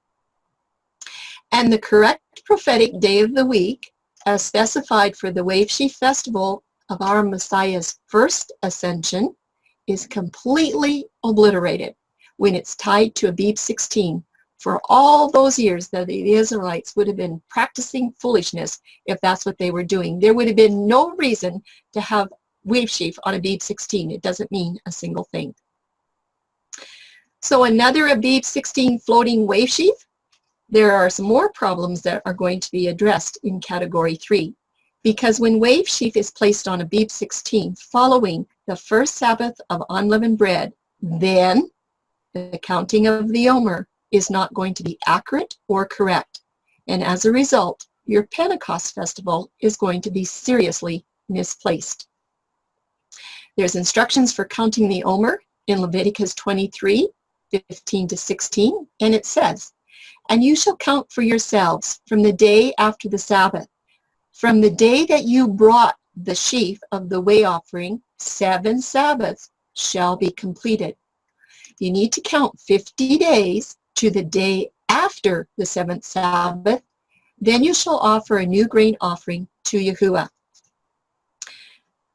And the correct prophetic day of the week, as specified for the Wave Sheaf Festival of our Messiah's first ascension, is completely obliterated when it's tied to Abib 16. For all those years that the Israelites would have been practicing foolishness if that's what they were doing. There would have been no reason to have Wave Sheaf on Abib 16. It doesn't mean a single thing. So another Abib 16 floating Wave Sheaf, there are some more problems that are going to be addressed in category 3. Because when Wave Sheaf is placed on Abib 16 following the first Sabbath of unleavened bread, then the counting of the Omer is not going to be accurate or correct. And as a result, your Pentecost festival is going to be seriously misplaced. There's instructions for counting the Omer in Leviticus 23, 15 to 16, and it says, "And you shall count for yourselves from the day after the Sabbath, from the day that you brought the sheaf of the way offering, 7 Sabbaths shall be completed." You need to count 50 days to the day after the 7th Sabbath. Then you shall offer a new grain offering to Yahuwah.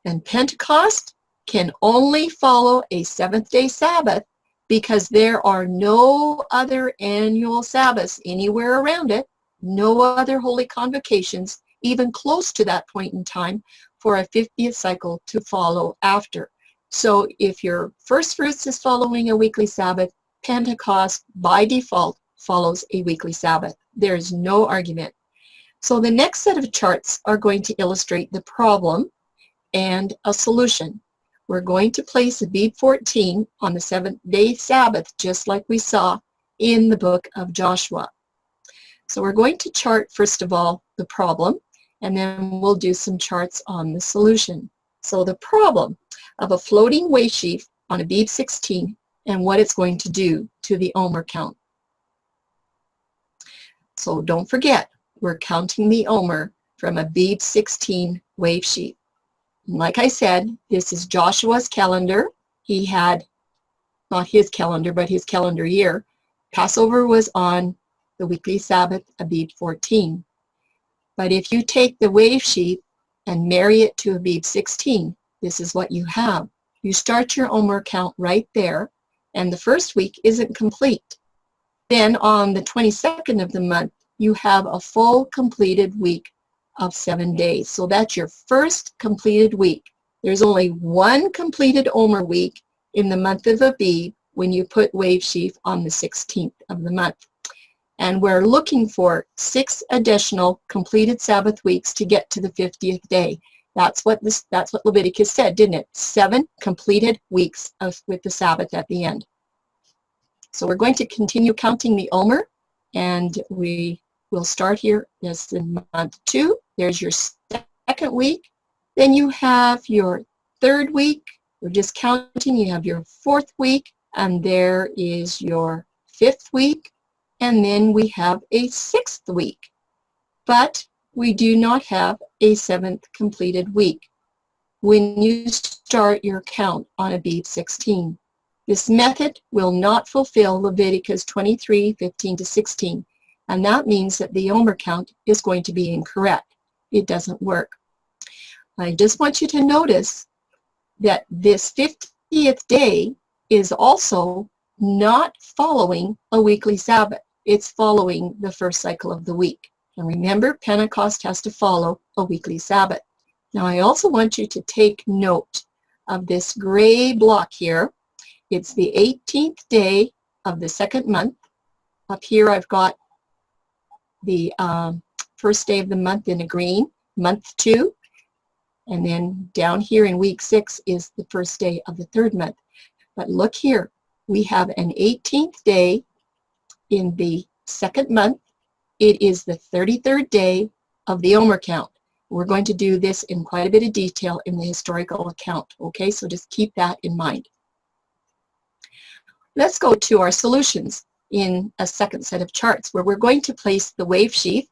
And Pentecost can only follow a 7th-day Sabbath because there are no other annual Sabbaths anywhere around it, no other holy convocations, even close to that point in time, for a 50th cycle to follow after. So if your first fruits is following a weekly Sabbath, Pentecost by default follows a weekly Sabbath. There's no argument. So the next set of charts are going to illustrate the problem and a solution. We're going to place Abib 14 on the 7th-day Sabbath, just like we saw in the book of Joshua. So we're going to chart, first of all, the problem, and then we'll do some charts on the solution. So the problem of a floating Wave Sheaf on Abib 16 and what it's going to do to the Omer count. So don't forget, we're counting the Omer from Abib 16 Wave Sheaf. Like I said, this is Joshua's calendar. He had, not his calendar, but his calendar year. Passover was on the weekly Sabbath, Abib 14. But if you take the Wave Sheaf and marry it to Abib 16, this is what you have. You start your Omer count right there, and the first week isn't complete. Then on the 22nd of the month, you have a full completed week of 7 days. So that's your first completed week. There's only one completed Omer week in the month of Abib when you put Wave Sheaf on the 16th of the month. And we're looking for 6 additional completed Sabbath weeks to get to the 50th day. That's what Leviticus said, didn't it? 7 completed weeks with the Sabbath at the end. So we're going to continue counting the Omer, and we will start here. This is in month 2. There's your 2nd week. Then you have your 3rd week. We're just counting. You have your 4th week, and there is your 5th week, and then we have a 6th week. But we do not have a 7th completed week when you start your count on Abib 16. This method will not fulfill Leviticus 23, 15 to 16, and that means that the Omer count is going to be incorrect. It doesn't work. I just want you to notice that this 50 50th day is also not following a weekly Sabbath. It's following the first cycle of the week. And remember, Pentecost has to follow a weekly Sabbath. Now, I also want you to take note of this gray block here. It's the 18th day of the second month. Up here, I've got the first day of the month in a green, month 2. And then down here in week 6 is the first day of the third month. But look here, we have an 18th day in the second month. It is the 33rd day of the Omer count. We're going to do this in quite a bit of detail in the historical account, okay? So just keep that in mind. Let's go to our solutions in a second set of charts where we're going to place the wave sheaf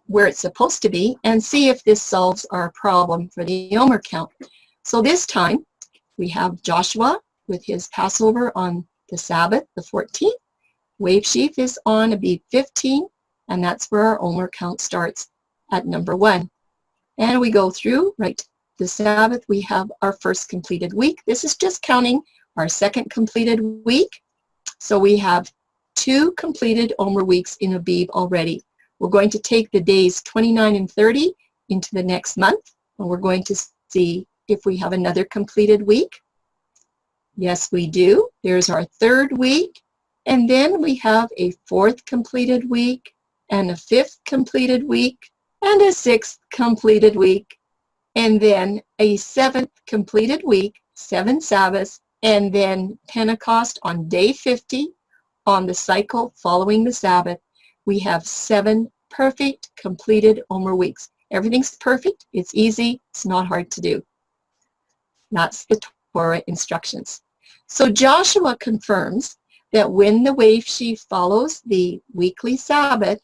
where it's supposed to be and see if this solves our problem for the Omer count. So this time we have Joshua with his Passover on the Sabbath, the 14th. Wave sheaf is on Abib 15, and that's where our Omer count starts at number 1. And we go through, right to the Sabbath, we have our first completed week. This is just counting our second completed week. So we have 2 completed Omer weeks in Abib already. We're going to take the days 29 and 30 into the next month, and we're going to see if we have another completed week. Yes, we do. There's our 3rd week, and then we have a 4th completed week, and a 5th completed week, and a 6th completed week, and then a 7th completed week, 7 Sabbaths, and then Pentecost on day 50 on the cycle following the Sabbath. We have 7 perfect completed Omer weeks. Everything's perfect. It's easy. It's not hard to do. That's the Torah instructions. So Joshua confirms that when the wave sheaf follows the weekly Sabbath,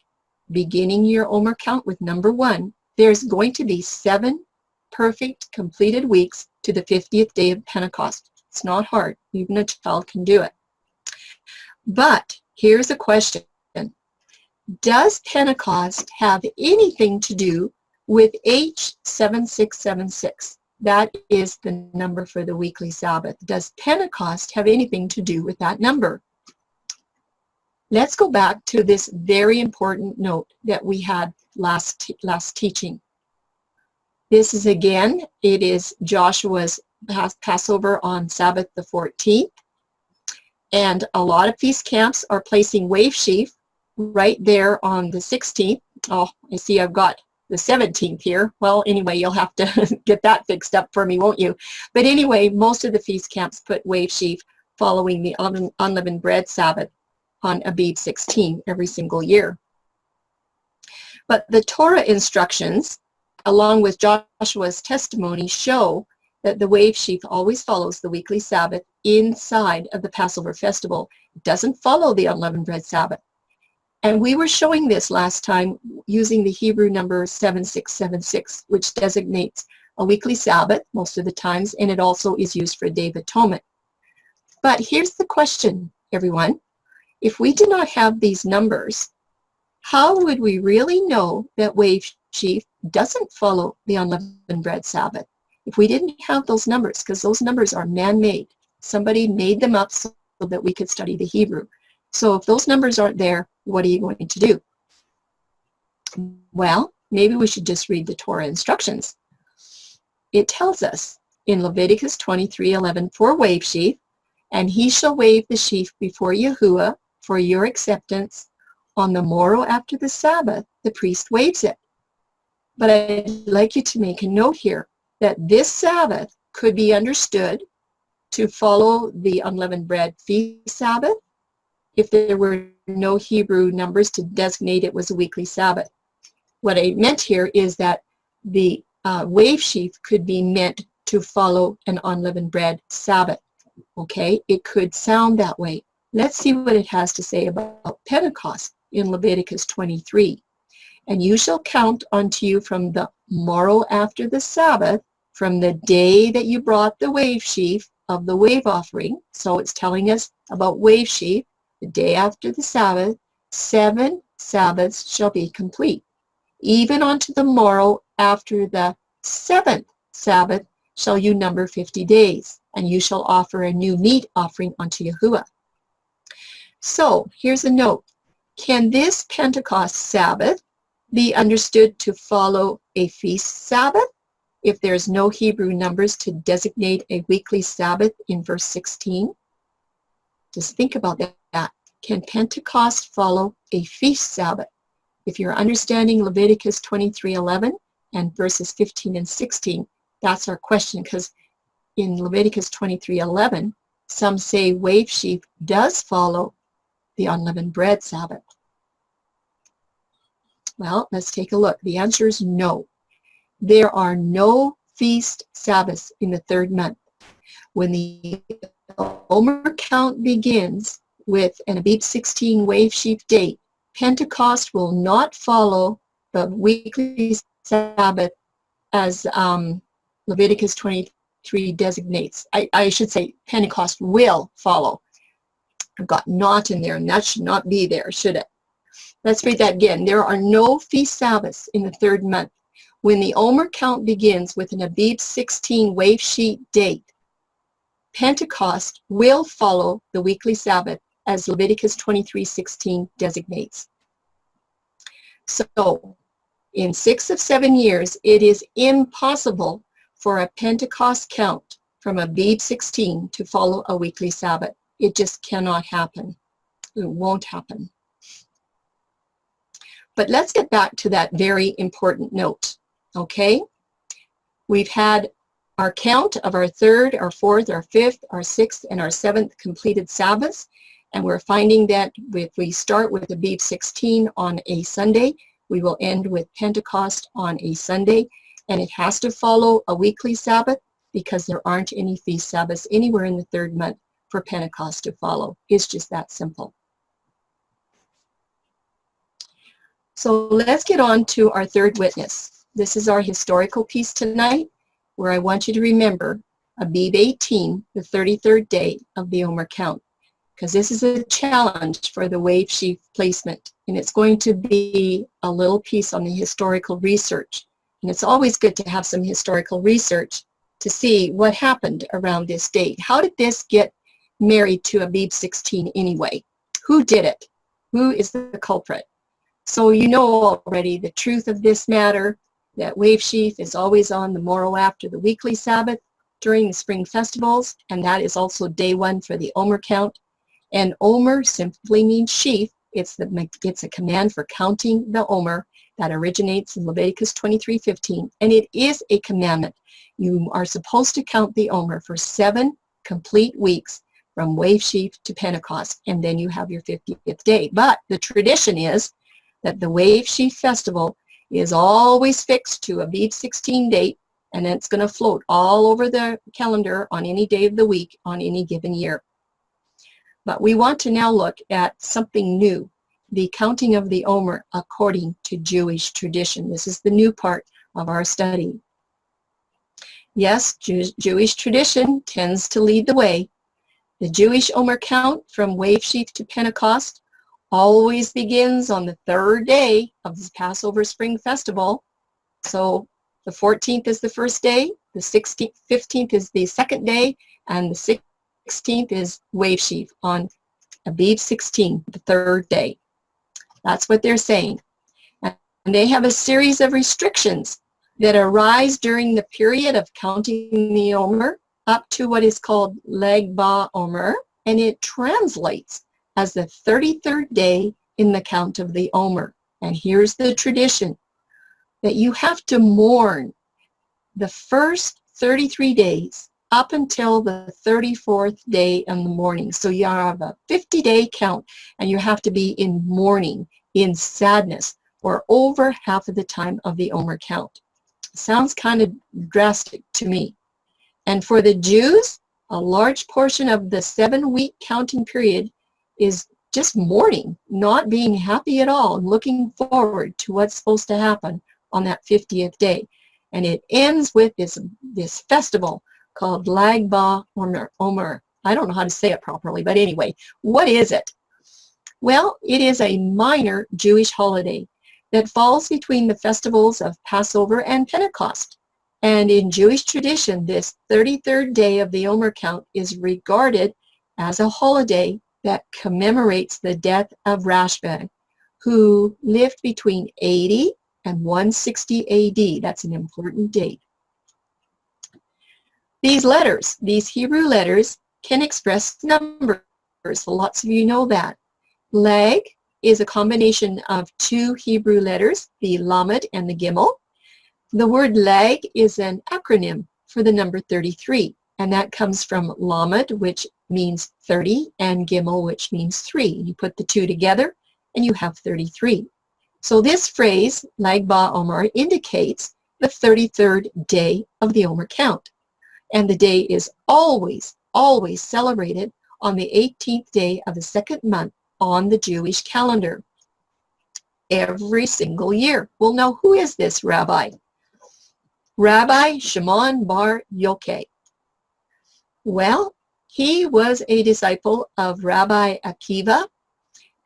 beginning your Omer count with number 1, there's going to be 7 perfect completed weeks to the 50th day of Pentecost. It's not hard. Even a child can do it. But here's a question. Does Pentecost have anything to do with H7676? That is the number for the weekly Sabbath. Does Pentecost have anything to do with that number? Let's go back to this very important note that we had last teaching. This is again, it is Joshua's Passover on Sabbath the 14th. And a lot of feast camps are placing wave sheaf right there on the 16th. Oh, I see I've got the 17th here. Well, anyway, you'll have to get that fixed up for me, won't you? But anyway, most of the feast camps put wave sheaf following the unleavened bread Sabbath on Abib 16 every single year. But the Torah instructions, along with Joshua's testimony, show that the wave sheaf always follows the weekly Sabbath inside of the Passover festival. It doesn't follow the unleavened bread Sabbath. And we were showing this last time using the Hebrew number 7676, which designates a weekly Sabbath most of the times, and it also is used for a Day of Atonement. But here's the question, everyone. If we did not have these numbers, how would we really know that wave sheaf doesn't follow the unleavened bread Sabbath? If we didn't have those numbers, because those numbers are man-made. Somebody made them up so that we could study the Hebrew. So if those numbers aren't there, what are you going to do? Well, maybe we should just read the Torah instructions. It tells us in Leviticus 23:11 for wave sheaf, and he shall wave the sheaf before Yahuwah for your acceptance. On the morrow after the Sabbath, the priest waves it. But I'd like you to make a note here that this Sabbath could be understood to follow the unleavened bread feast Sabbath if there were no Hebrew numbers to designate it was a weekly Sabbath. What I meant here is that the wave sheaf could be meant to follow an unleavened bread Sabbath. Okay, it could sound that way. Let's see what it has to say about Pentecost in Leviticus 23. And you shall count unto you from the morrow after the Sabbath, from the day that you brought the wave sheaf of the wave offering. So it's telling us about wave sheaf. The day after the Sabbath, 7 Sabbaths shall be complete. Even unto the morrow after the 7th Sabbath shall you number 50 days. and you shall offer a new meat offering unto Yahuwah. So here's a note. Can this Pentecost Sabbath be understood to follow a feast Sabbath if there's no Hebrew numbers to designate a weekly Sabbath in verse 16? Just think about that. Can Pentecost follow a feast Sabbath? If you're understanding Leviticus 23:11 and verses 15 and 16, that's our question, because in Leviticus 23:11, some say wave sheaf does follow the unleavened bread Sabbath. Well, let's take a look. The answer is no. There are no feast Sabbaths in the third month. When the Omer count begins with an Abib 16 wave sheaf date, Pentecost will not follow the weekly Sabbath as Leviticus 23 designates. I should say Pentecost will follow. I've got not in there, and that should not be there, should it? Let's read that again. There are no feast Sabbaths in the third month. When the Omer count begins with an Abib 16 wave sheet date, Pentecost will follow the weekly Sabbath as Leviticus 23:16 designates. So, in 6 of 7 years, it is impossible for a Pentecost count from Abib 16 to follow a weekly Sabbath. It just cannot happen. It won't happen. But let's get back to that very important note, okay? We've had our count of our third, our fourth, our fifth, our sixth, and our seventh completed Sabbaths, and we're finding that if we start with Abib 16 on a Sunday, we will end with Pentecost on a Sunday, and it has to follow a weekly Sabbath because there aren't any feast Sabbaths anywhere in the third month for Pentecost to follow. It's just that simple. So let's get on to our third witness. This is our historical piece tonight, where I want you to remember Abib 18, the 33rd day of the Omer count, because this is a challenge for the wave sheaf placement, and it's going to be a little piece on the historical research. And it's always good to have some historical research to see what happened around this date. How did this get married to Abib 16 anyway? Who did it? Who is the culprit? So you know already the truth of this matter, that wave sheaf is always on the morrow after the weekly Sabbath during the spring festivals, and that is also day one for the Omer count. And Omer simply means sheaf. It's a command for counting the Omer that originates in Leviticus 23:15, and it is a commandment. You are supposed to count the Omer for 7 complete weeks from wave sheaf to Pentecost, and then you have your 50th day. But the tradition is that the wave sheaf festival is always fixed to a Abib 16 date, and it's going to float all over the calendar on any day of the week on any given year. But we want to now look at something new, the counting of the Omer according to Jewish tradition. This is the new part of our study. Yes, Jewish tradition tends to lead the way. The Jewish Omer count from wave sheaf to Pentecost always begins on the 3rd day of the Passover Spring Festival. So the 14th is the first day, the 15th is the second day, and the 16th is wave sheaf on Abib 16, the 3rd day. That's what they're saying. And they have a series of restrictions that arise during the period of counting the Omer up to what is called Leg Ba Omer, and it translates as the 33rd day in the count of the Omer. And here's the tradition, that you have to mourn the first 33 days up until the 34th day in the morning. So you have a 50-day count, and you have to be in mourning, in sadness, for over half of the time of the Omer count. Sounds kind of drastic to me. And for the Jews, a large portion of the 7-week counting period is just mourning, not being happy at all, and looking forward to what's supposed to happen on that 50th day. And it ends with this festival called Lag Ba Omer. I don't know how to say it properly, but anyway, what is it? Well, it is a minor Jewish holiday that falls between the festivals of Passover and Pentecost. And in Jewish tradition, this 33rd day of the Omer count is regarded as a holiday that commemorates the death of Rashbi, who lived between 80 and 160 AD. That's an important date. These letters, these Hebrew letters, can express numbers. Lots of you know that. Lag is a combination of two Hebrew letters, the Lamed and the Gimel. The word lag is an acronym for the number 33, and that comes from Lamed, which means 30, and Gimel, which means 3. You put the two together, and you have 33. So this phrase, Lag Ba Omer, indicates the 33rd day of the Omer count. And the day is always, always celebrated on the 18th day of the second month on the Jewish calendar. Every single year. Well, now, who is this rabbi? Rabbi Shimon bar Yochai. Well, he was a disciple of Rabbi Akiva,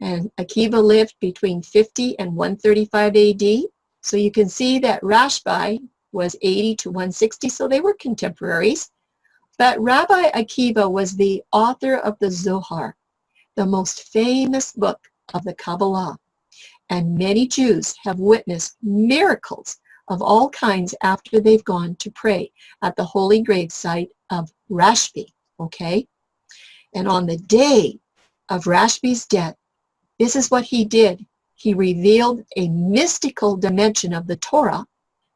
and Akiva lived between 50 and 135 AD. So you can see that Rashbi was 80 to 160, so they were contemporaries. But Rabbi Akiva was the author of the Zohar, the most famous book of the Kabbalah. And many Jews have witnessed miracles of all kinds after they've gone to pray at the holy gravesite of Rashbi, okay? And on the day of Rashbi's death, this is what he did. He revealed a mystical dimension of the Torah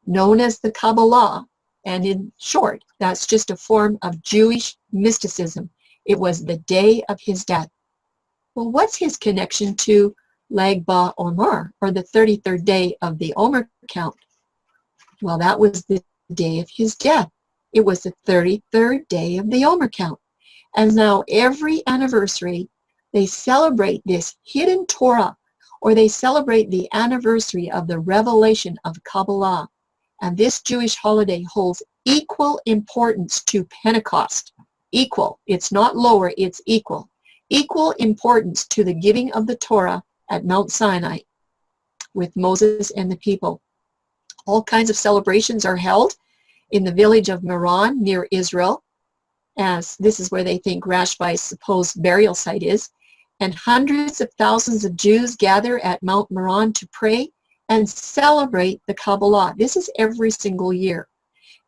known as the Kabbalah, and in short, that's just a form of Jewish mysticism. It was the day of his death. Well, what's his connection to Lag Ba Omer, or the 33rd day of the Omer count? Well, that was the day of his death. It was the 33rd day of the Omer count. And now every anniversary, they celebrate this hidden Torah, or they celebrate the anniversary of the revelation of Kabbalah. And this Jewish holiday holds equal importance to Pentecost. Equal. It's not lower, it's equal. Equal importance to the giving of the Torah at Mount Sinai with Moses and the people. All kinds of celebrations are held in the village of Meron near Israel, as this is where they think Rashbi's supposed burial site is. And hundreds of thousands of Jews gather at Mount Meron to pray and celebrate the Kabbalah. This is every single year.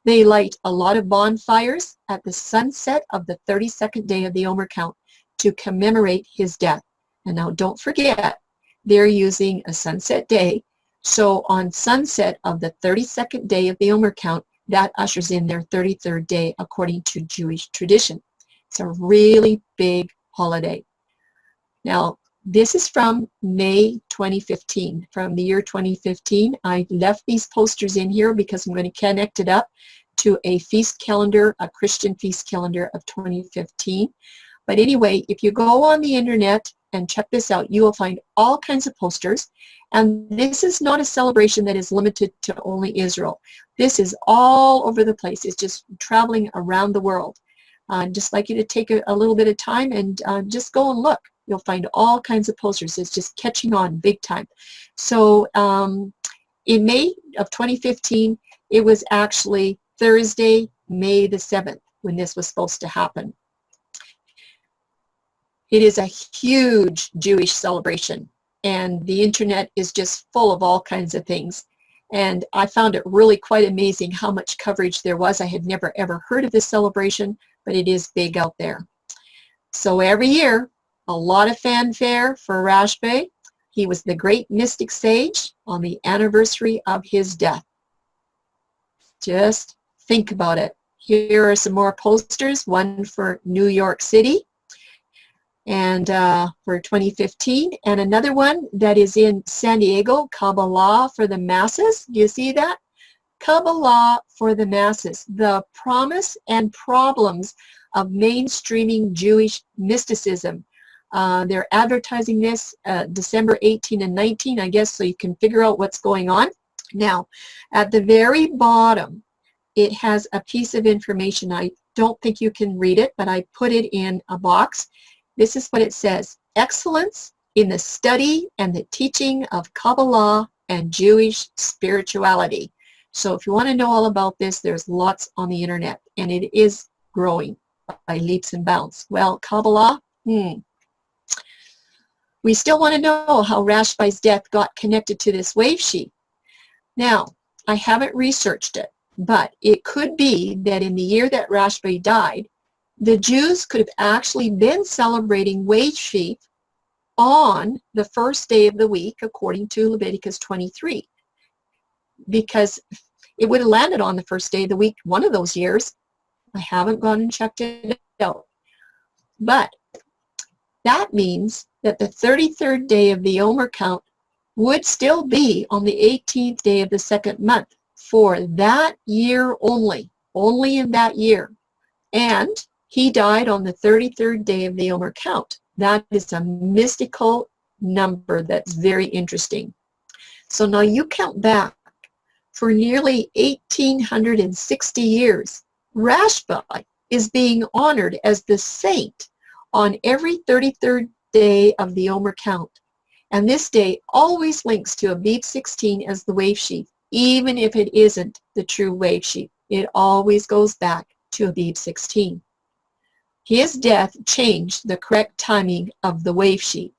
They light a lot of bonfires at the sunset of the 32nd day of the Omer count to commemorate his death. And now don't forget, they're using a sunset day. So on sunset of the 32nd day of the Omer count, that ushers in their 33rd day according to Jewish tradition. It's a really big holiday. Now, this is from May 2015, from the year 2015. I left these posters in here because I'm going to connect it up to a feast calendar, a Christian feast calendar of 2015. But anyway, if you go on the internet and check this out, you will find all kinds of posters. And this is not a celebration that is limited to only Israel. This is all over the place. It's just traveling around the world. I'd just like you to take a little bit of time and just go and look. You'll find all kinds of posters. It's just catching on big time. So in May of 2015, it was actually Thursday, May the 7th, when this was supposed to happen. It is a huge Jewish celebration, and the internet is just full of all kinds of things. And I found it really quite amazing how much coverage there was. I had never ever heard of this celebration, but it is big out there. So every year, a lot of fanfare for Rashbi. He was the great mystic sage on the anniversary of his death. Just think about it. Here are some more posters, one for New York City and for 2015, and another one that is in San Diego, Kabbalah for the Masses. Do you see that? Kabbalah for the Masses, the promise and problems of mainstreaming Jewish mysticism. They're advertising this December 18 and 19, I guess, so you can figure out what's going on. Now, at the very bottom, it has a piece of information. I don't think you can read it, but I put it in a box. This is what it says: excellence in the study and the teaching of Kabbalah and Jewish spirituality. So if you want to know all about this, there's lots on the internet, and it is growing by leaps and bounds. Well, Kabbalah, we still want to know how Rashbai's death got connected to this wave sheaf. Now, I haven't researched it, but it could be that in the year that Rashbai died, the Jews could have actually been celebrating wave sheaf on the first day of the week, according to Leviticus 23, because it would have landed on the first day of the week one of those years. I haven't gone and checked it out. But that means that the 33rd day of the Omer count would still be on the 18th day of the second month for that year only in that year. And he died on the 33rd day of the Omer count. That is a mystical number that's very interesting. So now you count back for nearly 1,860 years. Rashbai is being honored as the saint on every 33rd day of the Omer count. And this day always links to Abib 16 as the wave sheaf, even if it isn't the true wave sheaf. It always goes back to Abib 16. His death changed the correct timing of the wave sheaf.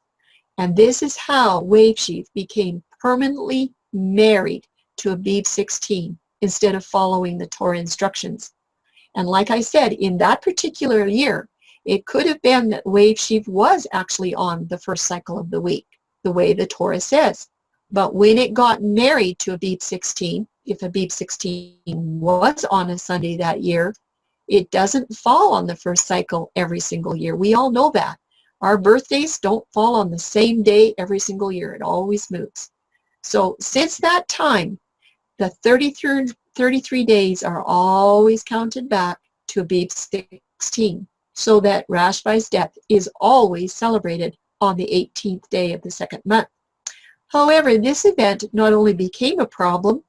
And this is how wave sheaf became permanently married to Abib 16 instead of following the Torah instructions. And like I said, in that particular year, it could have been that wave sheaf was actually on the first cycle of the week, the way the Torah says. But when it got married to Abib 16, if Abib 16 was on a Sunday that year, it doesn't fall on the first cycle every single year. We all know that. Our birthdays don't fall on the same day every single year. It always moves. So since that time, the 33 days are always counted back to Abib 16, so that Rashbai's death is always celebrated on the 18th day of the second month. However, this event not only became a problem,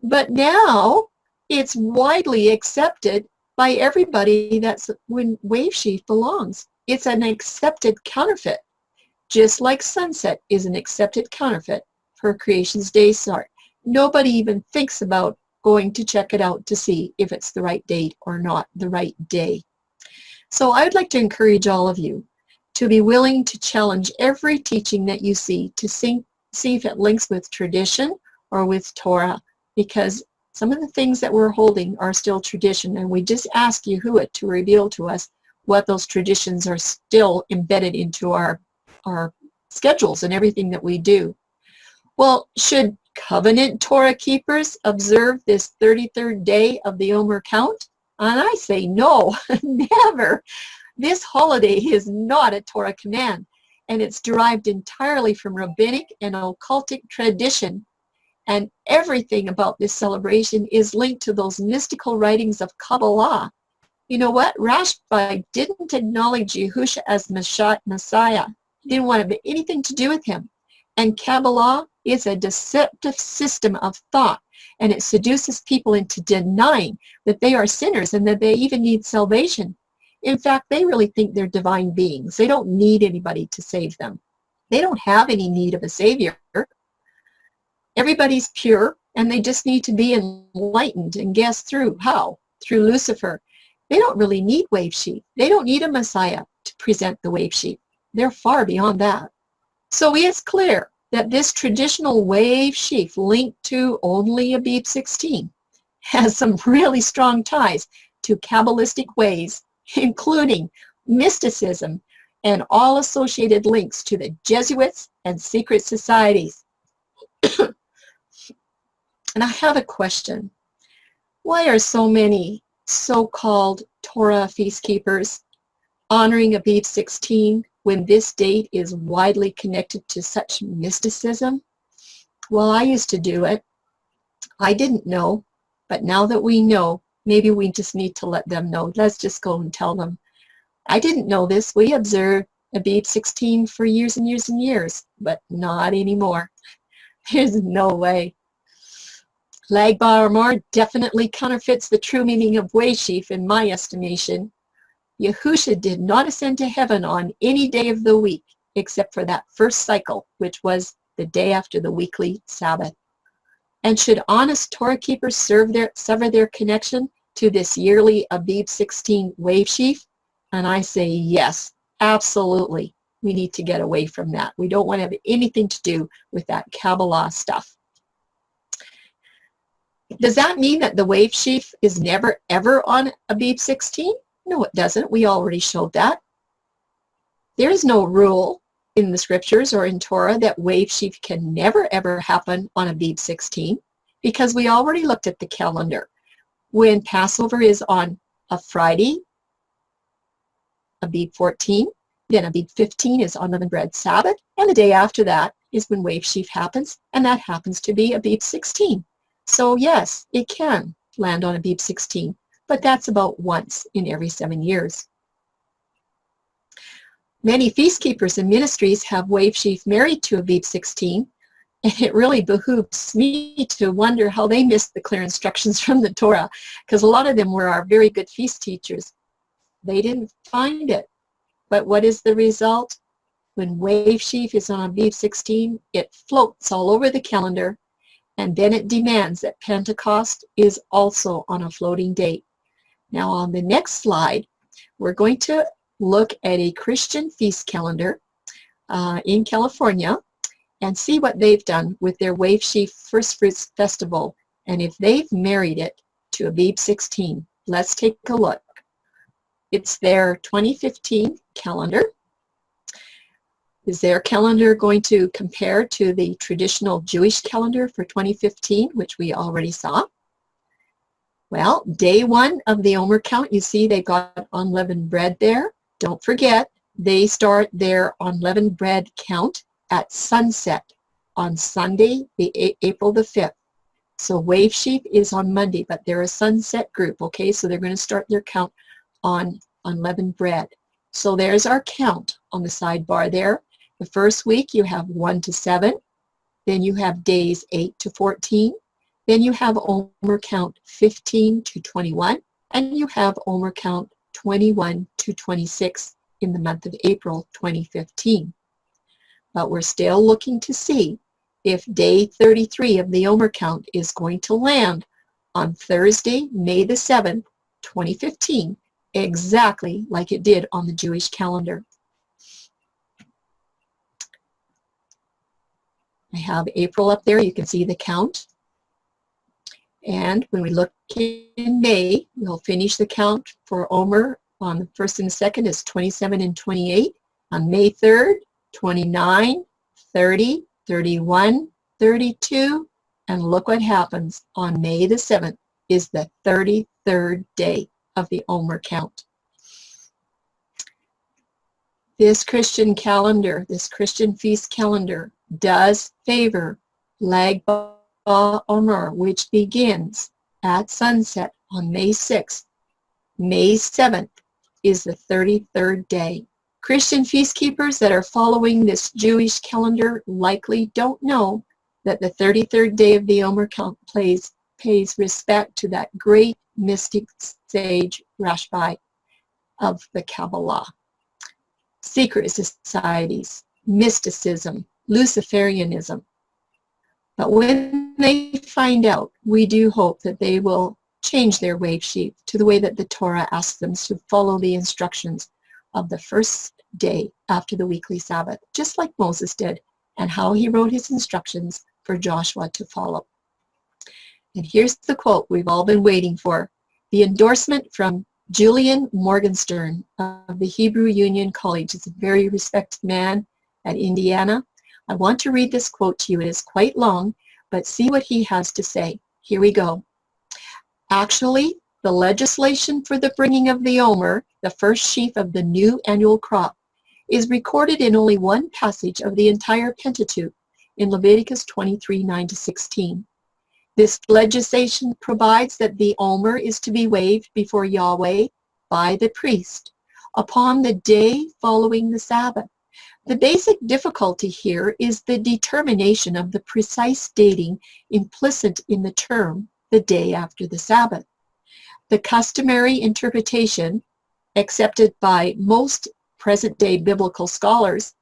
but now it's widely accepted by everybody that's when wave sheaf belongs. It's an accepted counterfeit, just like sunset is an accepted counterfeit for creation's day start. Nobody even thinks about going to check it out to see if it's the right date or not the right day. So I would like to encourage all of you to be willing to challenge every teaching that you see to see if it links with tradition or with Torah, because some of the things that we're holding are still tradition, and we just ask Yahuwah to reveal to us what those traditions are still embedded into our schedules and everything that we do. Well, should covenant Torah keepers observe this 33rd day of the Omer count? And I say no, never. This holiday is not a Torah command, and it's derived entirely from rabbinic and occultic tradition. And everything about this celebration is linked to those mystical writings of Kabbalah. You know what? Rashbai didn't acknowledge Yahusha as Messiah. He didn't want to have anything to do with him. And Kabbalah is a deceptive system of thought, and it seduces people into denying that they are sinners and that they even need salvation. In fact, they really think they're divine beings. They don't need anybody to save them. They don't have any need of a savior. Everybody's pure, and they just need to be enlightened and guess through how? Through Lucifer. They don't really need wave sheaf. They don't need a Messiah to present the wave sheaf. They're far beyond that. So it's clear that this traditional wave sheaf linked to only Abib 16 has some really strong ties to Kabbalistic ways, including mysticism and all associated links to the Jesuits and secret societies. And I have a question. Why are so many so-called Torah feast keepers honoring Abib 16 when this date is widely connected to such mysticism? Well, I used to do it. I didn't know, but now that we know, maybe we just need to let them know. Let's just go and tell them. I didn't know this. We observed Abib 16 for years and years and years, but not anymore. There's no way. Lag Ba'amar definitely counterfeits the true meaning of wave sheaf in my estimation. Yahusha did not ascend to heaven on any day of the week except for that first cycle, which was the day after the weekly Sabbath. And should honest Torah keepers sever their connection to this yearly Abib 16 wave sheaf? And I say yes, absolutely. We need to get away from that. We don't want to have anything to do with that Kabbalah stuff. Does that mean that the wave sheaf is never ever on Abib 16? No, it doesn't. We already showed that. There is no rule in the scriptures or in Torah that wave sheaf can never ever happen on Abib 16, because we already looked at the calendar. When Passover is on a Friday, Abib 14, then Abib 15 is unleavened bread Sabbath, and the day after that is when wave sheaf happens, and that happens to be Abib 16. So yes, it can land on Abib 16, but that's about once in every 7 years. Many feast keepers and ministries have wave sheaf married to Abib 16, and it really behooves me to wonder how they missed the clear instructions from the Torah, because a lot of them were our very good feast teachers. They didn't find it. But what is the result? When wave sheaf is on Abib 16, it floats all over the calendar, and then it demands that Pentecost is also on a floating date. Now on the next slide, we're going to look at a Christian feast calendar in California and see what they've done with their wave sheaf First Fruits Festival, and if they've married it to Abib 16. Let's take a look. It's their 2015 calendar. Is their calendar going to compare to the traditional Jewish calendar for 2015, which we already saw? Well, day one of the Omer count, you see they've got unleavened bread there. Don't forget, they start their unleavened bread count at sunset on Sunday, April the 5th. So wave sheaf is on Monday, but they're a sunset group, okay? So they're going to start their count on unleavened bread. So there's our count on the sidebar there. The first week you have 1 to 7, then you have days 8 to 14, then you have Omer count 15 to 21, and you have Omer count 21 to 26 in the month of April 2015. But we're still looking to see if day 33 of the Omer count is going to land on Thursday, May the 7th, 2015, exactly like it did on the Jewish calendar. I have April up there. You can see the count. And when we look in May, we'll finish the count for Omer on the 1st and 2nd is 27 and 28. On May 3rd, 29, 30, 31, 32, and look what happens on May the 7th is the 33rd day of the Omer count. This Christian calendar, this Christian feast calendar, does favor Lag BaOmer, which begins at sunset on May 6th. May 7th is the 33rd day. Christian feast keepers that are following this Jewish calendar likely don't know that the 33rd day of the Omer count pays respect to that great mystic sage Rashbi of the Kabbalah. Secret societies, mysticism, Luciferianism. But when they find out, we do hope that they will change their wave sheaf to the way that the Torah asks them to follow the instructions of the first day after the weekly Sabbath, just like Moses did, and how he wrote his instructions for Joshua to follow. And here's the quote we've all been waiting for, the endorsement from Julian Morgenstern of the Hebrew Union College. He's a very respected man at Indiana. I want to read this quote to you. It is quite long, but see what he has to say. Here we go. Actually, the legislation for the bringing of the Omer, the first sheaf of the new annual crop, is recorded in only one passage of the entire Pentateuch in Leviticus 23, 9-16. This legislation provides that the Omer is to be waved before Yahweh by the priest upon the day following the Sabbath. The basic difficulty here is the determination of the precise dating implicit in the term, the day after the Sabbath. The customary interpretation, accepted by most present-day biblical scholars,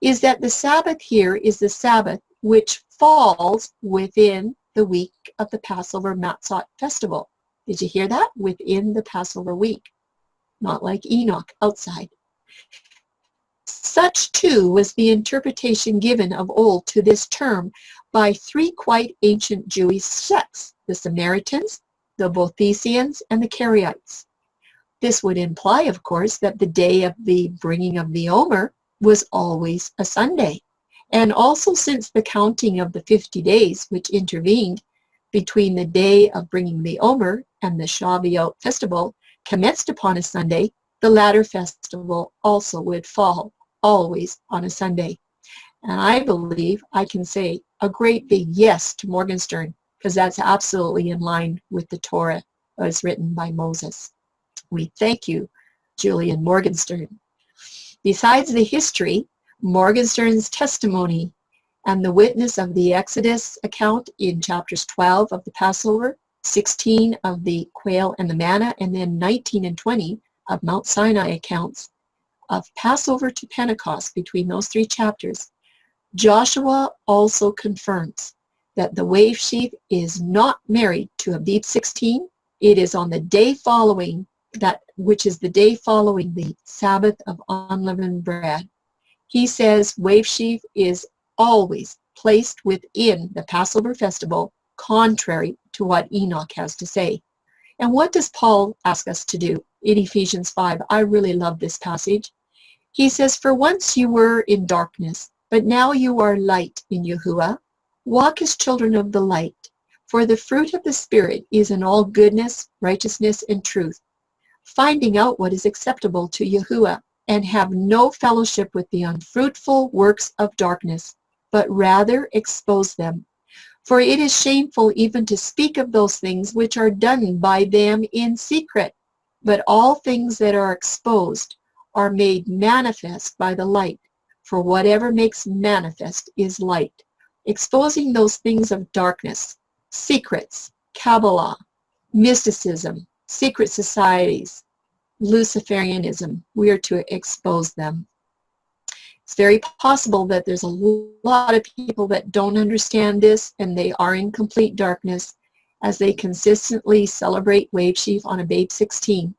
is that the Sabbath here is the Sabbath which falls within the week of the Passover Matzot festival. Did you hear that? Within the Passover week. Not like Enoch outside. Such too was the interpretation given of old to this term by three quite ancient Jewish sects, the Samaritans, the Boethicians, and the Karaites. This would imply, of course, that the day of the bringing of the Omer was always a Sunday. And also, since the counting of the 50 days which intervened between the day of bringing the Omer and the Shavuot festival commenced upon a Sunday, the latter festival also would fall always on a Sunday. And I believe I can say a great big yes to Morgenstern, because that's absolutely in line with the Torah as written by Moses. We thank you, Julian Morgenstern. Besides the history, Morgenstern's testimony and the witness of the Exodus account in chapters 12 of the Passover, 16 of the quail and the manna, and then 19 and 20 of Mount Sinai accounts of Passover to Pentecost between those three chapters. Joshua also confirms that the wave sheaf is not married to Abib 16. It is on the day following that, which is the day following the Sabbath of unleavened bread. He says wave sheaf is always placed within the Passover festival, contrary to what Enoch has to say. And what does Paul ask us to do in Ephesians 5? I really love this passage. He says, "For once you were in darkness, but now you are light in Yahuwah. Walk as children of the light. For the fruit of the Spirit is in all goodness, righteousness, and truth, finding out what is acceptable to Yahuwah, and have no fellowship with the unfruitful works of darkness, but rather expose them. For it is shameful even to speak of those things which are done by them in secret. But all things that are exposed are made manifest by the light. For whatever makes manifest is light." Exposing those things of darkness, secrets, Kabbalah, mysticism, secret societies, Luciferianism. We are to expose them. It's very possible that there's a lot of people that don't understand this, and they are in complete darkness as they consistently celebrate wave sheaf on Abib 16.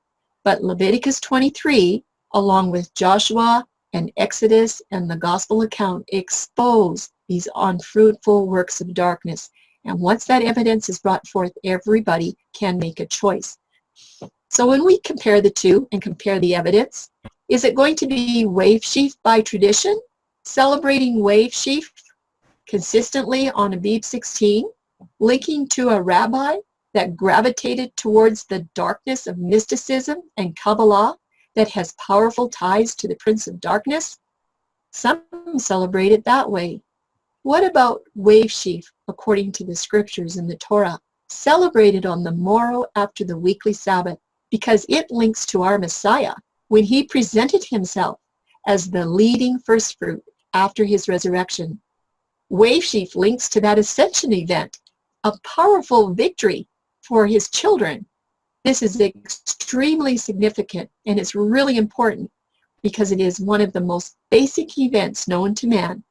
But Leviticus 23, along with Joshua and Exodus and the gospel account, expose these unfruitful works of darkness. And once that evidence is brought forth, everybody can make a choice. So when we compare the two and compare the evidence, is it going to be wave sheaf by tradition, celebrating wave sheaf consistently on Abib 16, linking to a rabbi that gravitated towards the darkness of mysticism and Kabbalah that has powerful ties to the Prince of Darkness? Some celebrate it that way. What about wave sheaf according to the scriptures in the Torah? Celebrated on the morrow after the weekly Sabbath, because it links to our Messiah when he presented himself as the leading first fruit after his resurrection. Wave sheaf links to that ascension event, a powerful victory for his children. This is extremely significant, and it's really important because it is one of the most basic events known to man,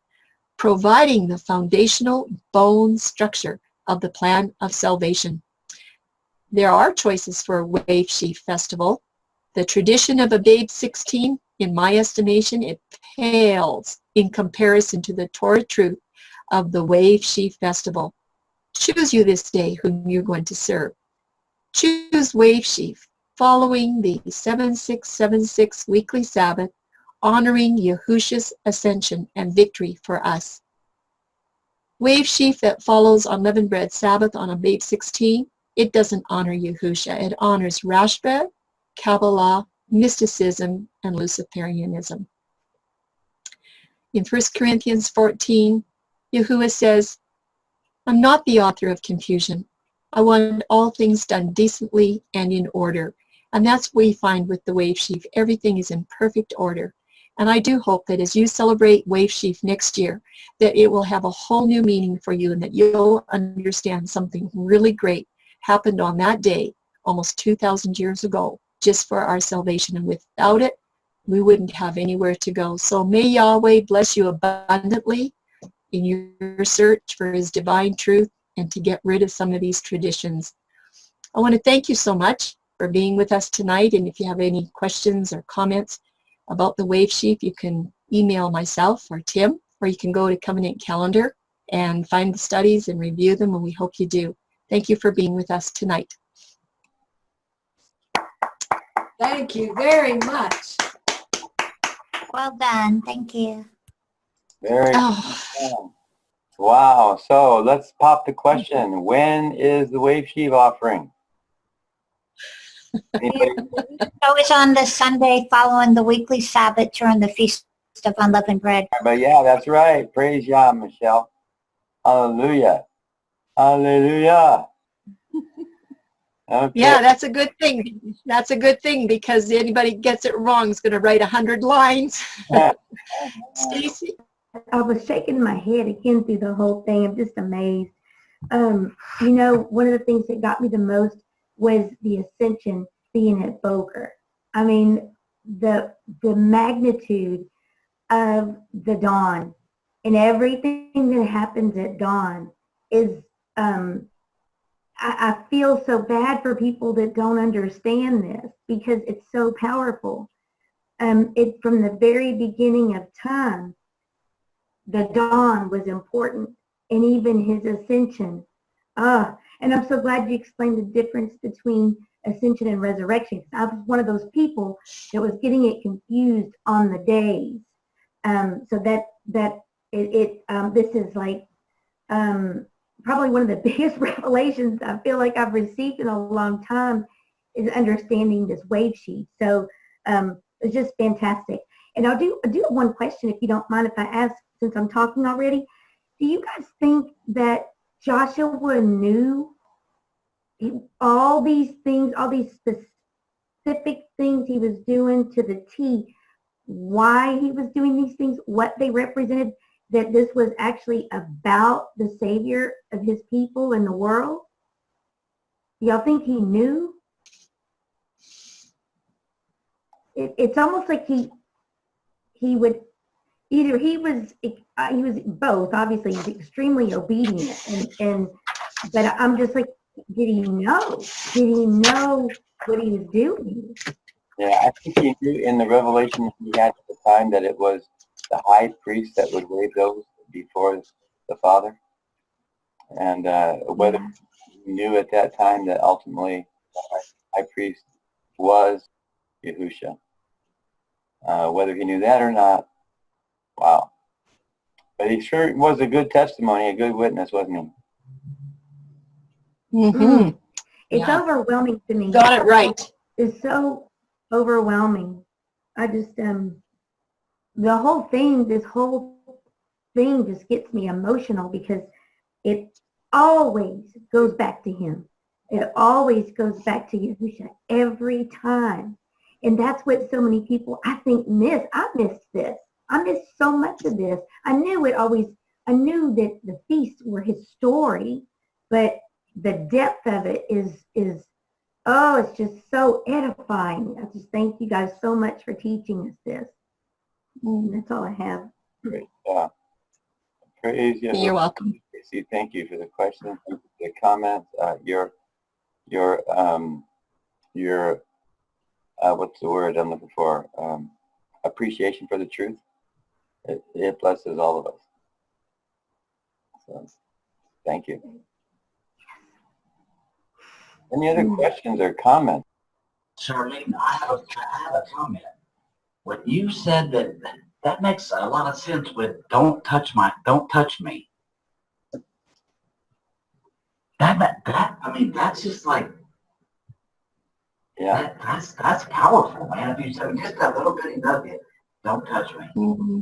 providing the foundational bone structure of the plan of salvation. There are choices for a wave sheaf festival. The tradition of Abib 16, in my estimation, it pales in comparison to the Torah truth of the wave sheaf festival. Choose you this day whom you're going to serve. Choose wave sheaf, following the 7676 weekly Sabbath, honoring Yahushua's ascension and victory for us. Wave sheaf that follows unleavened bread Sabbath on Abib 16, it doesn't honor Yahushua. It honors Rashba, Kabbalah, mysticism, and Luciferianism. In 1 Corinthians 14, Yahuwah says, "I'm not the author of confusion. I want all things done decently and in order." And that's what we find with the wave sheaf. Everything is in perfect order. And I do hope that as you celebrate wave sheaf next year, that it will have a whole new meaning for you and that you'll understand something really great happened on that day almost 2,000 years ago just for our salvation. And without it, we wouldn't have anywhere to go. So may Yahweh bless you abundantly in your search for his divine truth. and to get rid of some of these traditions. I want to thank you so much for being with us tonight, and if you have any questions or comments about the Wave Sheaf, you can email myself or Tim, or you can go to Covenant Calendar and find the studies and review them, and we hope you do. Thank you for being with us tonight. Thank you very much. Well done. Thank you. Very Oh, cool. Wow. So let's pop the question. When is the Wave Sheaf offering? Anybody? So it's on the Sunday following the weekly Sabbath during the Feast of Unleavened Bread. But yeah, that's right. Praise Yah, Michelle. Hallelujah. Hallelujah. Okay. yeah, that's a good thing. That's a good thing, because anybody gets it wrong is going to write 100 lines. Stacy? I was shaking my head again through the whole thing. I'm just amazed. You know, one of the things that got me the most was the ascension being at Boker. I mean, the magnitude of the dawn and everything that happens at dawn is, I feel so bad for people that don't understand this, because it's so powerful. It from the very beginning of time, the dawn was important, and even his ascension. And I'm so glad you explained the difference between ascension and resurrection. I was one of those people that was getting it confused on the days. So this is like probably one of the biggest revelations I feel like I've received in a long time, is understanding this wave sheet. So it's just fantastic. And I do have one question, if you don't mind if I ask, since I'm talking already. Do you guys think that Joshua knew all these things, all these specific things he was doing to the T, why he was doing these things, what they represented, that this was actually about the Savior of his people and the world? Y'all think he knew? It's almost like he would, either he was both. Obviously, he's extremely obedient, but I'm just like, did he know? Did he know what he was doing? Yeah, I think he knew in the revelation he had at the time that it was the high priest that would wave those before the Father. And whether he knew at that time that ultimately the high priest was Yahusha. Whether he knew that or not, wow. But he sure was a good testimony, a good witness, wasn't he? Mm-hmm. It's overwhelming to me. Got it right. It's so overwhelming. I just this whole thing just gets me emotional, because it always goes back to him. It always goes back to Yahusha every time. And that's what so many people, I think, miss. I missed this. I missed so much of this. I knew that the feasts were his story, but the depth of it is it's just so edifying. I just thank you guys so much for teaching us this. And that's all I have. Great. Praise you. You're welcome. Casey, thank you for the question, the comments, your what's the word I'm looking for? Appreciation for the truth. It blesses all of us. So, thank you. Any other questions or comments? Charlene, I have a comment. When you said that makes a lot of sense with don't touch me. I mean, that's just like, Yeah. that's powerful, man. If you said just a little bitty nugget, don't touch me. Mm-hmm.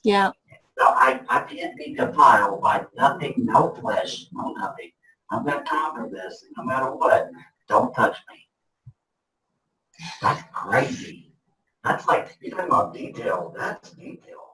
Yeah. So I can't be defiled by nothing, no flesh, no nothing. I'm going to conquer this no matter what. Don't touch me. That's crazy. That's like, you're talking about detail. That's detail.